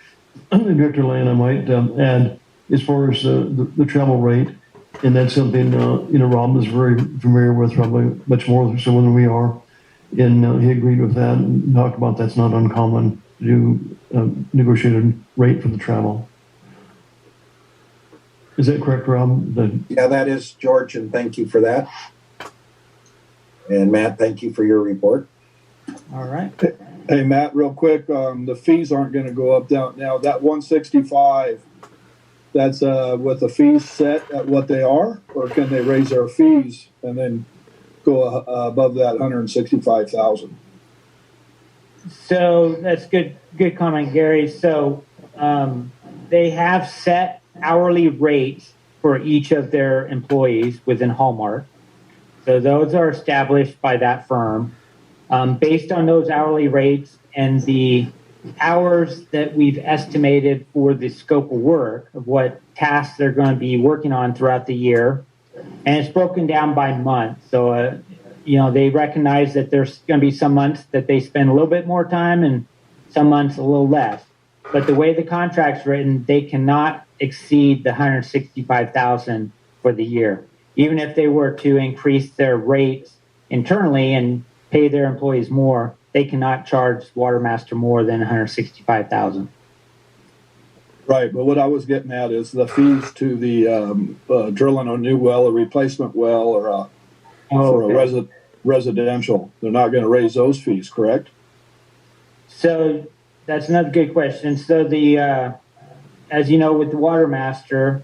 Director Lane, I might add, as far as the travel rate, and that's something, Rob is very familiar with, probably much more so than we are. And he agreed with that and talked about that's not uncommon to do negotiated rate for the travel. Is that correct, Rob? Yeah, that is, George, and thank you for that. And Matt, thank you for your report. All right. Hey, Matt, real quick, the fees aren't going to go up down now. That 165, that's with the fees set at what they are, or can they raise their fees and then go above that 165,000? So that's good comment, Gary. So they have set hourly rates for each of their employees within Hallmark. So those are established by that firm. Based on those hourly rates and the hours that we've estimated for the scope of work of what tasks they're going to be working on throughout the year, and it's broken down by month. So, they recognize that there's going to be some months that they spend a little bit more time and some months a little less. But the way the contract's written, they cannot exceed the 165,000 for the year. Even if they were to increase their rates internally and pay their employees more, they cannot charge Watermaster more than 165,000. Right, but what I was getting at is the fees to the drilling a new well, a replacement well, or for a residential. They're not going to raise those fees, correct? So that's another good question. So as you know, with the Watermaster,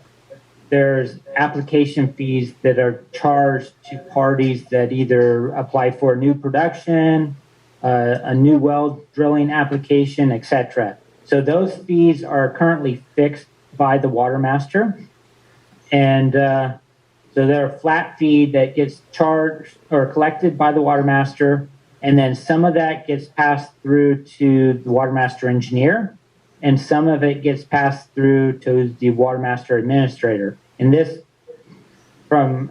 there's application fees that are charged to parties that either apply for a new production, a new well drilling application, etc. So those fees are currently fixed by the Watermaster. And so they're a flat fee that gets charged or collected by the Watermaster. And then some of that gets passed through to the Watermaster engineer, and some of it gets passed through to the Watermaster administrator. And this, from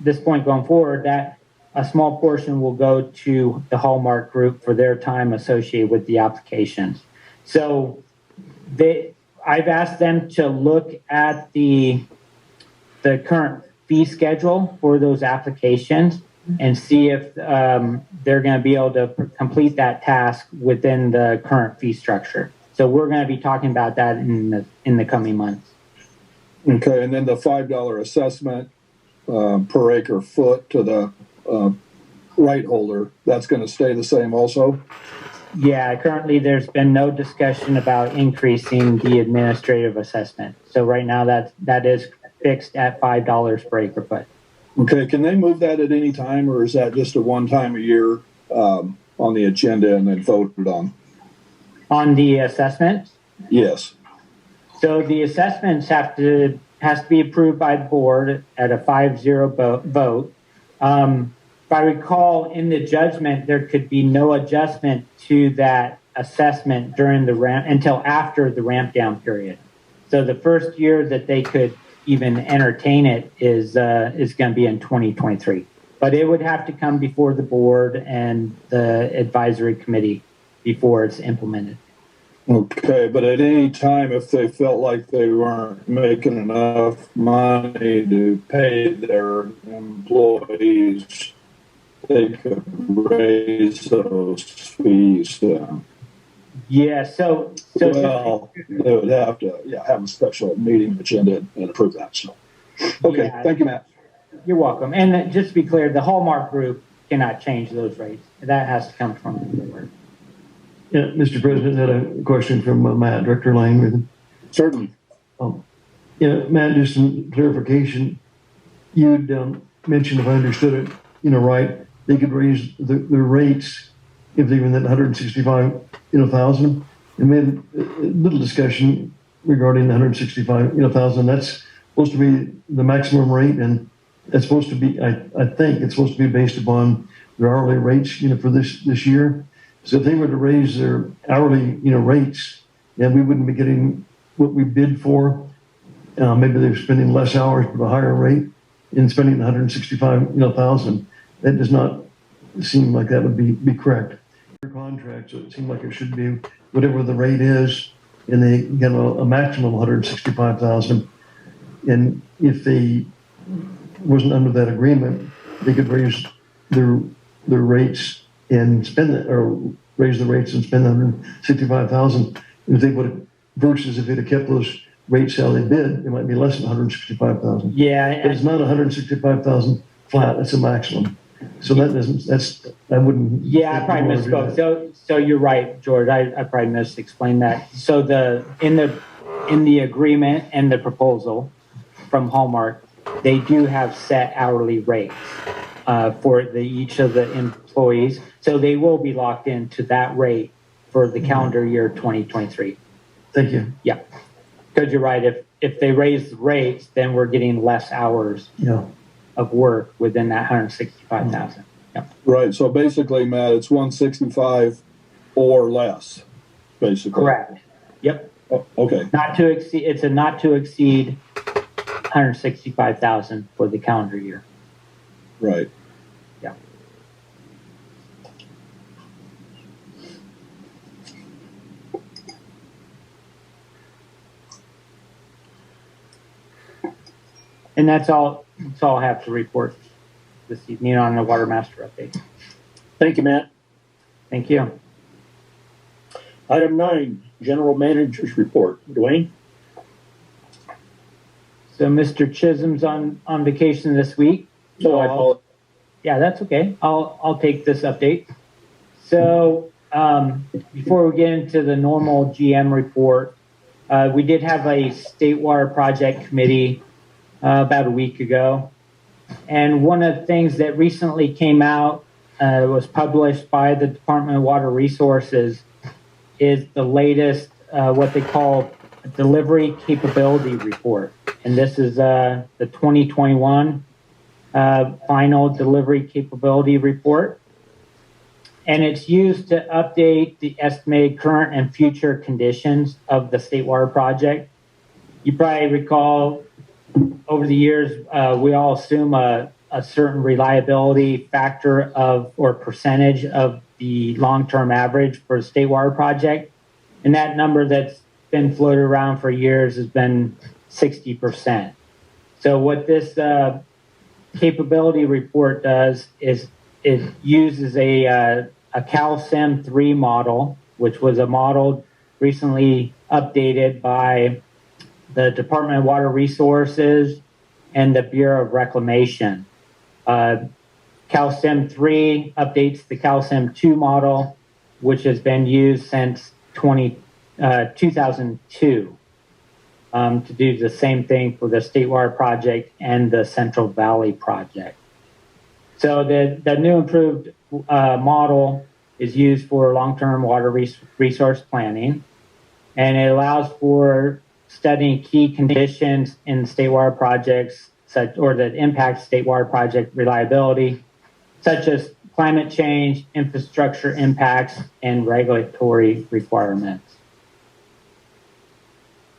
this point going forward, that a small portion will go to the Hallmark Group for their time associated with the applications. So I've asked them to look at the current fee schedule for those applications and see if they're going to be able to complete that task within the current fee structure. So we're going to be talking about that in the coming months. Okay, and then the $5 assessment per acre foot to the right holder, that's going to stay the same also? Yeah, currently there's been no discussion about increasing the administrative assessment. So right now that is fixed at $5 per acre foot. Okay, can they move that at any time, or is that just a one time a year on the agenda and then voted on? On the assessment? Yes. So the assessments has to be approved by the board at a 5-0 vote. If I recall, in the judgment, there could be no adjustment to that assessment during the until after the ramp down period. So the first year that they could even entertain it is going to be in 2023. But it would have to come before the board and the advisory committee before it's implemented. Okay, but at any time, if they felt like they weren't making enough money to pay their employees, they could raise those fees. Yeah, so well, they would have to have a special meeting agenda and approve that. So, okay, yeah, thank you, Matt. You're welcome. And just to be clear, the Hallmark Group cannot change those rates. That has to come from the board. Yeah, Mr. President, I had a question from Matt, Director Lane. Certainly. Yeah, Matt, just some clarification. You'd mentioned, if I understood it, right, they could raise their rates if they were in that 165, thousand. And we had a little discussion regarding the 165, thousand. That's supposed to be the maximum rate, and it's supposed to be, I think it's supposed to be based upon their hourly rates, for this year. So if they were to raise their hourly, rates, then we wouldn't be getting what we bid for. Maybe they're spending less hours but a higher rate and spending 165, thousand. That does not seem like that would be correct. Contract, so it seemed like it should be whatever the rate is, and they get a maximum of 165,000. And if they wasn't under that agreement, they could raise their rates and spend it, or raise the rates and spend 165,000. If they would have, versus if they'd have kept those rates how they bid, it might be less than 165,000. Yeah, but it's not 165,000 flat. It's a maximum. So I wouldn't. Yeah, I probably misspoke. So you're right, George. I probably misexplained that. So in the agreement and the proposal from Hallmark, they do have set hourly rates for each of the employees. So they will be locked into that rate for the calendar year 2023. Thank you. Yeah, because you're right. If they raise the rates, then we're getting less hours. Yeah. Of work within that 165,000. Yep. Right. So basically, Matt, it's 165 or less, basically. Correct. Yep. Oh, okay. Not to exceed. It's a not to exceed 165,000 for the calendar year. Right. Yeah. And that's all I have to report this evening on the Water Master update. Thank you, Matt. Thank you. Item 9, General Manager's Report. Dwayne? So Mr. Chisholm's on vacation this week. So yeah, that's okay. I'll take this update. So before we get into the normal GM report, we did have a State Water Project Committee about a week ago. And one of the things that recently came out, was published by the Department of Water Resources, is the latest, what they call a Delivery Capability Report. And this is the 2021 final Delivery Capability Report. And it's used to update the estimated current and future conditions of the State Water Project. You probably recall, over the years, we all assume a certain reliability factor or percentage of the long-term average for the State Water Project. And that number that's been floated around for years has been 60%. So what this capability report does is it uses a CalSim 3 model, which was a model recently updated by the Department of Water Resources and the Bureau of Reclamation. CalSim 3 updates the CalSim 2 model, which has been used since 2002 to do the same thing for the State Water Project and the Central Valley Project. So the new improved model is used for long-term water resource planning, and it allows for studying key conditions in state water projects or that impact state water project reliability, such as climate change, infrastructure impacts, and regulatory requirements.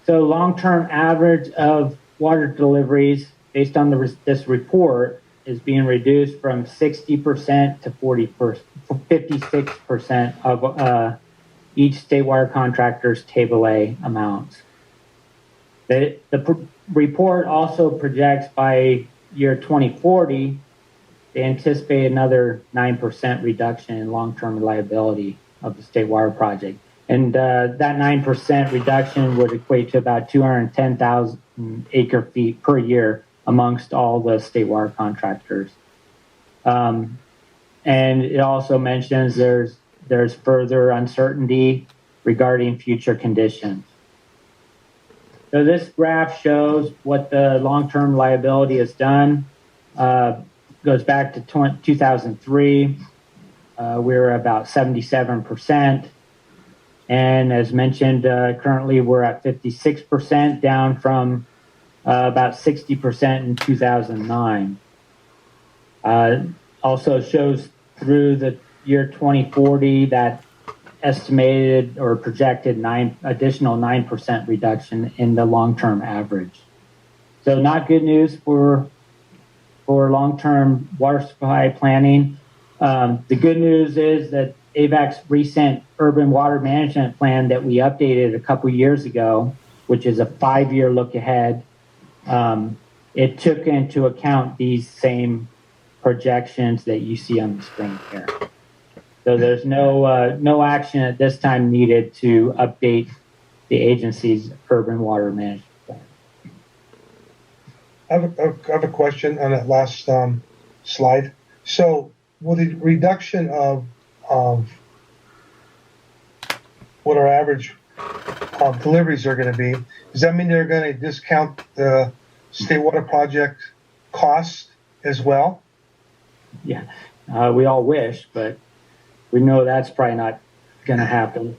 So long-term average of water deliveries based on this report is being reduced from 60% to 56% of each state water contractor's Table A amounts. The report also projects by year 2040, they anticipate another 9% reduction in long-term reliability of the state water project. And that 9% reduction would equate to about 210,000 acre feet per year amongst all the state water contractors. And it also mentions there's further uncertainty regarding future conditions. So this graph shows what the long-term liability has done. Goes back to 2003. We were about 77%. And as mentioned, currently we're at 56%, down from about 60% in 2009. Also shows through the year 2040 that estimated or projected additional 9% reduction in the long-term average. So not good news for long-term water supply planning. The good news is that AVAC's recent urban water management plan that we updated a couple years ago, which is a 5-year look ahead, it took into account these same projections that you see on the screen here. So there's no action at this time needed to update the agency's urban water management plan. I have a question on that last slide. So, will the reduction of what our average deliveries are going to be, does that mean they're going to discount the state water project cost as well? Yeah, we all wish, but we know that's probably not going to happen.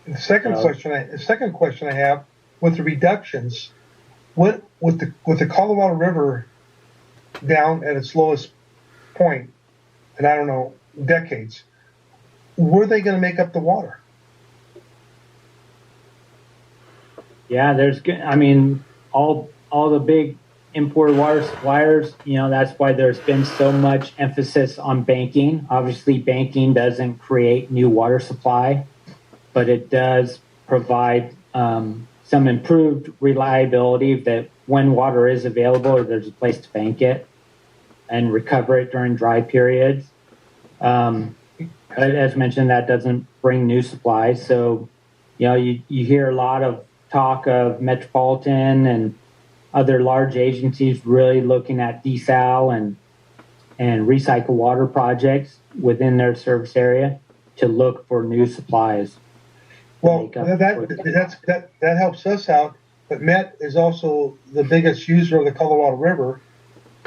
The second question I have, with the reductions, what with the Colorado River down at its lowest point, and I don't know, decades, were they going to make up the water? Yeah, all the big imported water suppliers, that's why there's been so much emphasis on banking. Obviously, banking doesn't create new water supply, but it does provide some improved reliability that when water is available, there's a place to bank it and recover it during dry periods. As mentioned, that doesn't bring new supplies. So, you hear a lot of talk of Metropolitan and other large agencies really looking at desal and recycle water projects within their service area to look for new supplies. Well, that helps us out. But Met is also the biggest user of the Colorado River,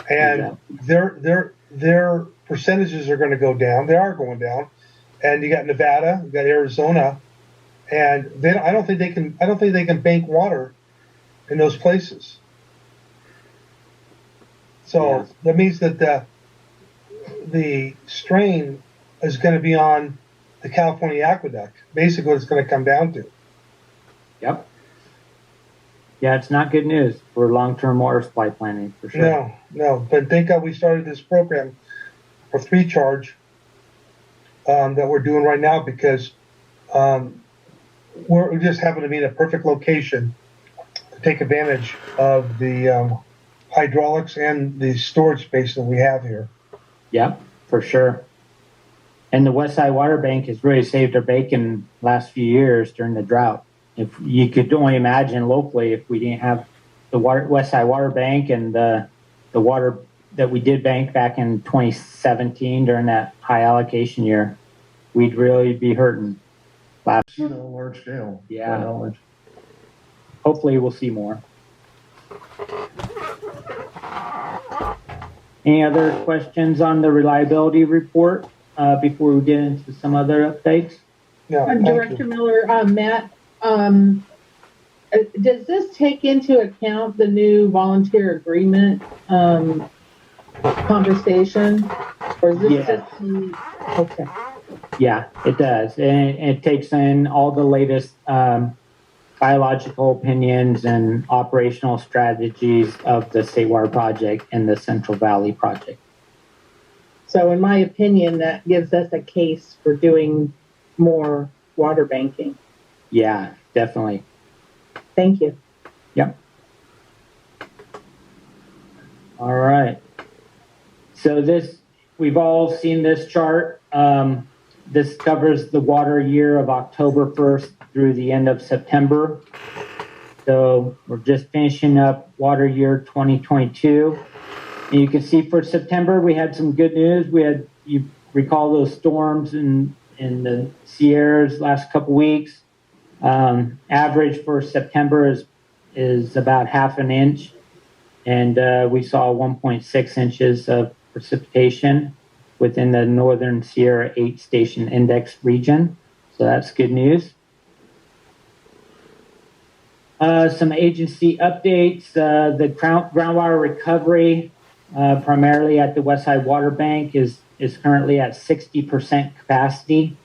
and their percentages are going to go down. They are going down, and you got Nevada, you got Arizona, and I don't think they can bank water in those places. So that means that the strain is going to be on the California aqueduct. Basically, what it's going to come down to. Yep. Yeah, it's not good news for long-term water supply planning, for sure. No. But thank God we started this program for 3-charge that we're doing right now, because we're just happen to be in a perfect location to take advantage of the hydraulics and the storage space that we have here. Yep, for sure. And the West Side Water Bank has really saved our bacon last few years during the drought. If you could only imagine locally, if we didn't have the West Side Water Bank and the water that we did bank back in 2017 during that high allocation year, we'd really be hurting. Large scale. Yeah. Hopefully we'll see more. Any other questions on the reliability report before we get into some other updates? Yeah, Director Miller, Matt, does this take into account the new volunteer agreement conversation? Or is this just okay? Yeah, it does. And it takes in all the latest biological opinions and operational strategies of the State Water Project and the Central Valley Project. So in my opinion, that gives us a case for doing more water banking. Yeah, definitely. Thank you. Yep. All right. So we've all seen this chart. This covers the water year of October 1st through the end of September. So we're just finishing up water year 2022. And you can see for September, we had some good news. You recall those storms in the Sierras last couple weeks. Average for September is is about half an inch, and we saw 1.6 inches of precipitation within the Northern Sierra 8 Station Index region. So that's good news. Some agency updates. The groundwater recovery, primarily at the Westside Water Bank, is currently at 60% capacity,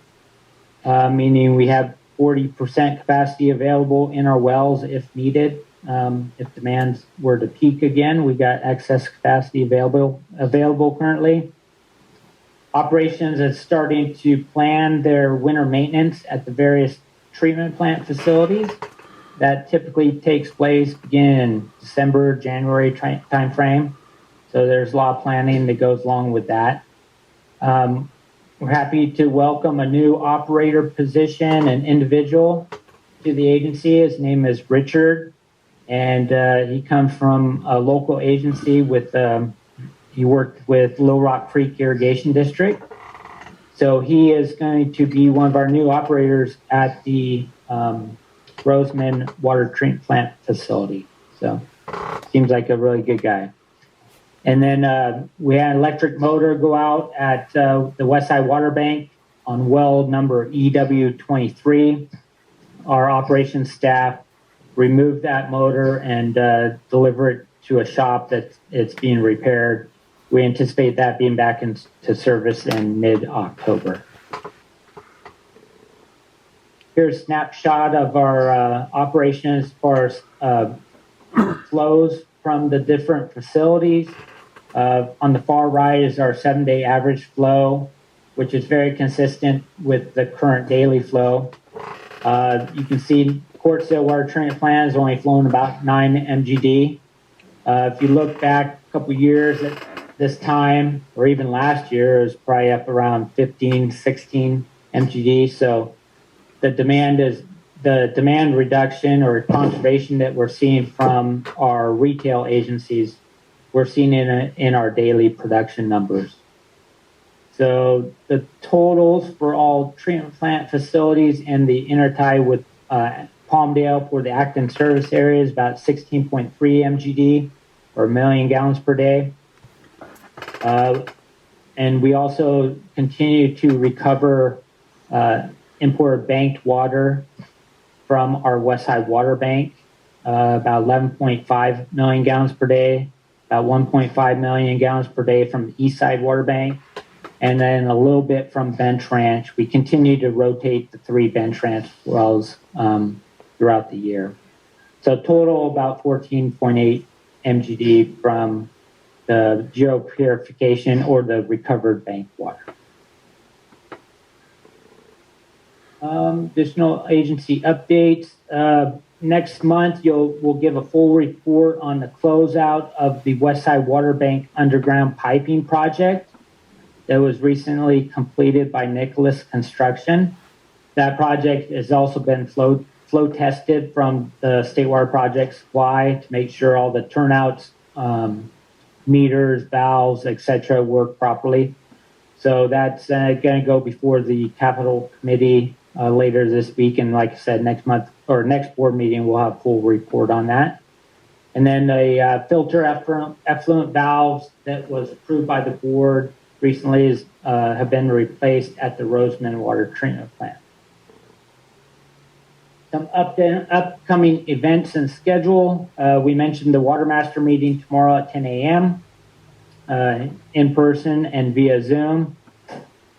meaning we have 40% capacity available in our wells if needed. If demands were to peak again, we got excess capacity available currently. Operations is starting to plan their winter maintenance at the various treatment plant facilities. That typically takes place beginning in December, January timeframe. So there's a lot of planning that goes along with that. We're happy to welcome a new operator position and individual to the agency. His name is Richard, and he comes from a local agency with, he worked with Little Rock Creek Irrigation District. So he is going to be one of our new operators at the Roseman Water Treatment Plant facility. So seems like a really good guy. And then we had an electric motor go out at the Westside Water Bank on well number EW23. Our operations staff removed that motor and deliver it to a shop that it's being repaired. We anticipate that being back into service in mid-October. Here's a snapshot of our operations as far as flows from the different facilities. On the far right is our 7-day average flow, which is very consistent with the current daily flow. You can see Quartzville Water Treatment Plant is only flowing about 9 MGD. If you look back a couple years at this time, or even last year, it was probably up around 15, 16 MGD. So the demand reduction or conservation that we're seeing from our retail agencies, we're seeing in our daily production numbers. So the totals for all treatment plant facilities and the intertie with Palmdale for the Acton service area is about 16.3 MGD or 1 million gallons per day. And we also continue to recover imported banked water from our Westside Water Bank, about 11.5 million gallons per day, about 1.5 million gallons per day from the Eastside Water Bank, and then a little bit from Bench Ranch. We continue to rotate the 3 Bench Ranch wells throughout the year. So total about 14.8 MGD from the geopurification or the recovered bank water. Additional agency updates. Next month, we'll give a full report on the closeout of the Westside Water Bank underground piping project that was recently completed by Nicholas Construction. That project has also been flow tested from the Statewide project supply to make sure all the turnouts, meters, valves, etc., work properly. So that's going to go before the Capital Committee later this week, and like I said, next month or next board meeting, we'll have a full report on that. And then the filter effluent valves that was approved by the board recently have been replaced at the Roseman Water Treatment Plant. Some upcoming events and schedule. We mentioned the Water Master meeting tomorrow at 10 a.m. In person and via Zoom.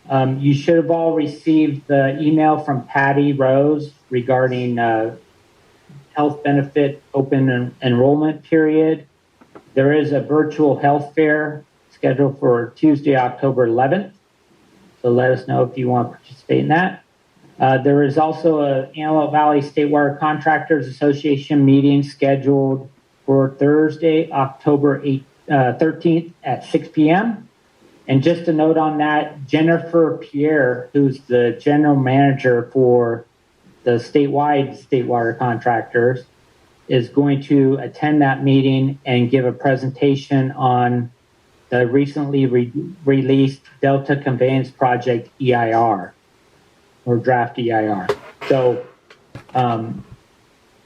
You should have all received the email from Patty Rose regarding health benefit open enrollment period. There is a virtual health fair scheduled for Tuesday, October 11th. So let us know if you want to participate in that. There is also an Antelope Valley Statewide Contractors Association meeting scheduled for Thursday, October 13th at 6 p.m. And just a note on that, Jennifer Pierre, who's the general manager for the statewide State Water Contractors, is going to attend that meeting and give a presentation on the recently released Delta Conveyance Project EIR, or draft EIR. So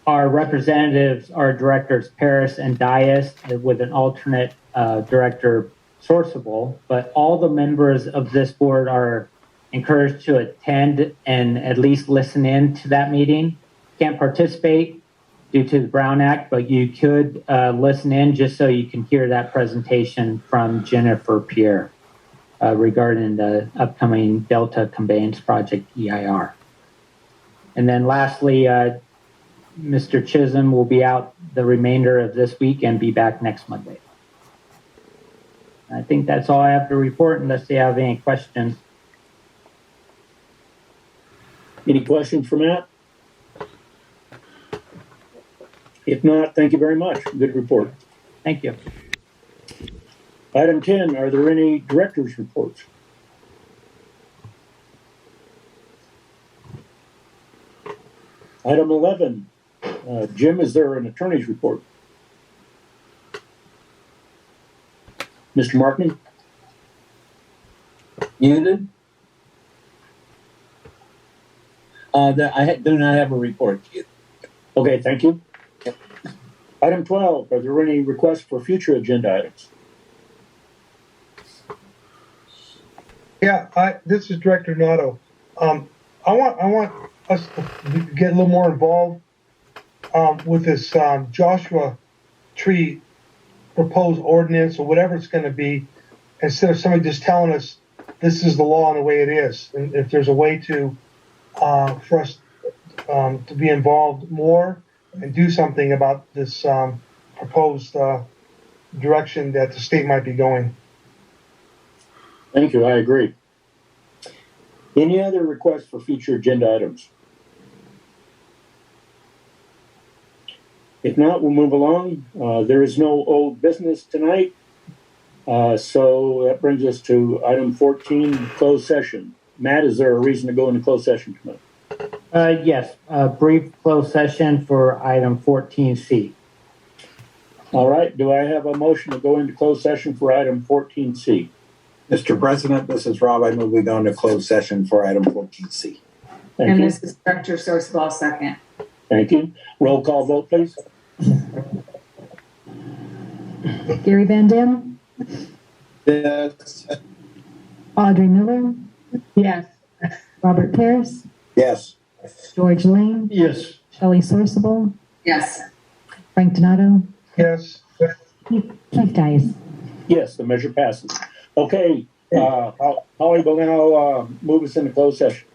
our representatives are directors Paris and Dias, with an alternate director Sourceable, but all the members of this board are encouraged to attend and at least listen in to that meeting. Can't participate due to the Brown Act, but you could listen in just so you can hear that presentation from Jennifer Pierre regarding the upcoming Delta Conveyance Project EIR. And then lastly, Mr. Chisholm will be out the remainder of this week and be back next Monday. I think that's all I have to report unless you have any questions. Any questions for Matt? If not, thank you very much. Good report. Thank you. Item 10, are there any director's reports? Item 11, Jim, is there an attorney's report? Mr. Markman? Muted. I do not have a report. Okay, thank you. Item 12, are there any requests for future agenda items? Yeah, this is Director Nato. I want us to get a little more involved with this Joshua Tree proposed ordinance or whatever it's going to be, instead of somebody just telling us this is the law and the way it is. And if there's a way to for us to be involved more and do something about this proposed direction that the state might be going. Thank you, I agree. Any other requests for future agenda items? If not, we'll move along. There is no old business tonight. So that brings us to item 14, closed session. Matt, is there a reason to go into closed session tonight? Yes, a brief closed session for item 14C. All right, do I have a motion to go into closed session for item 14C? Mr. President, this is Rob. I move we go into closed session for item 14C. And this is Director Sourceball, second. Thank you. Roll call vote, please. Gary Van Dam, Yes. Audrey Miller, Yes. Robert Paris, Yes. George Lane, Yes. Shelley Sourceable, Yes. Frank Donato, Yes. Keith Dias. Yes, the measure passes. Okay, Holly will now move us into closed session.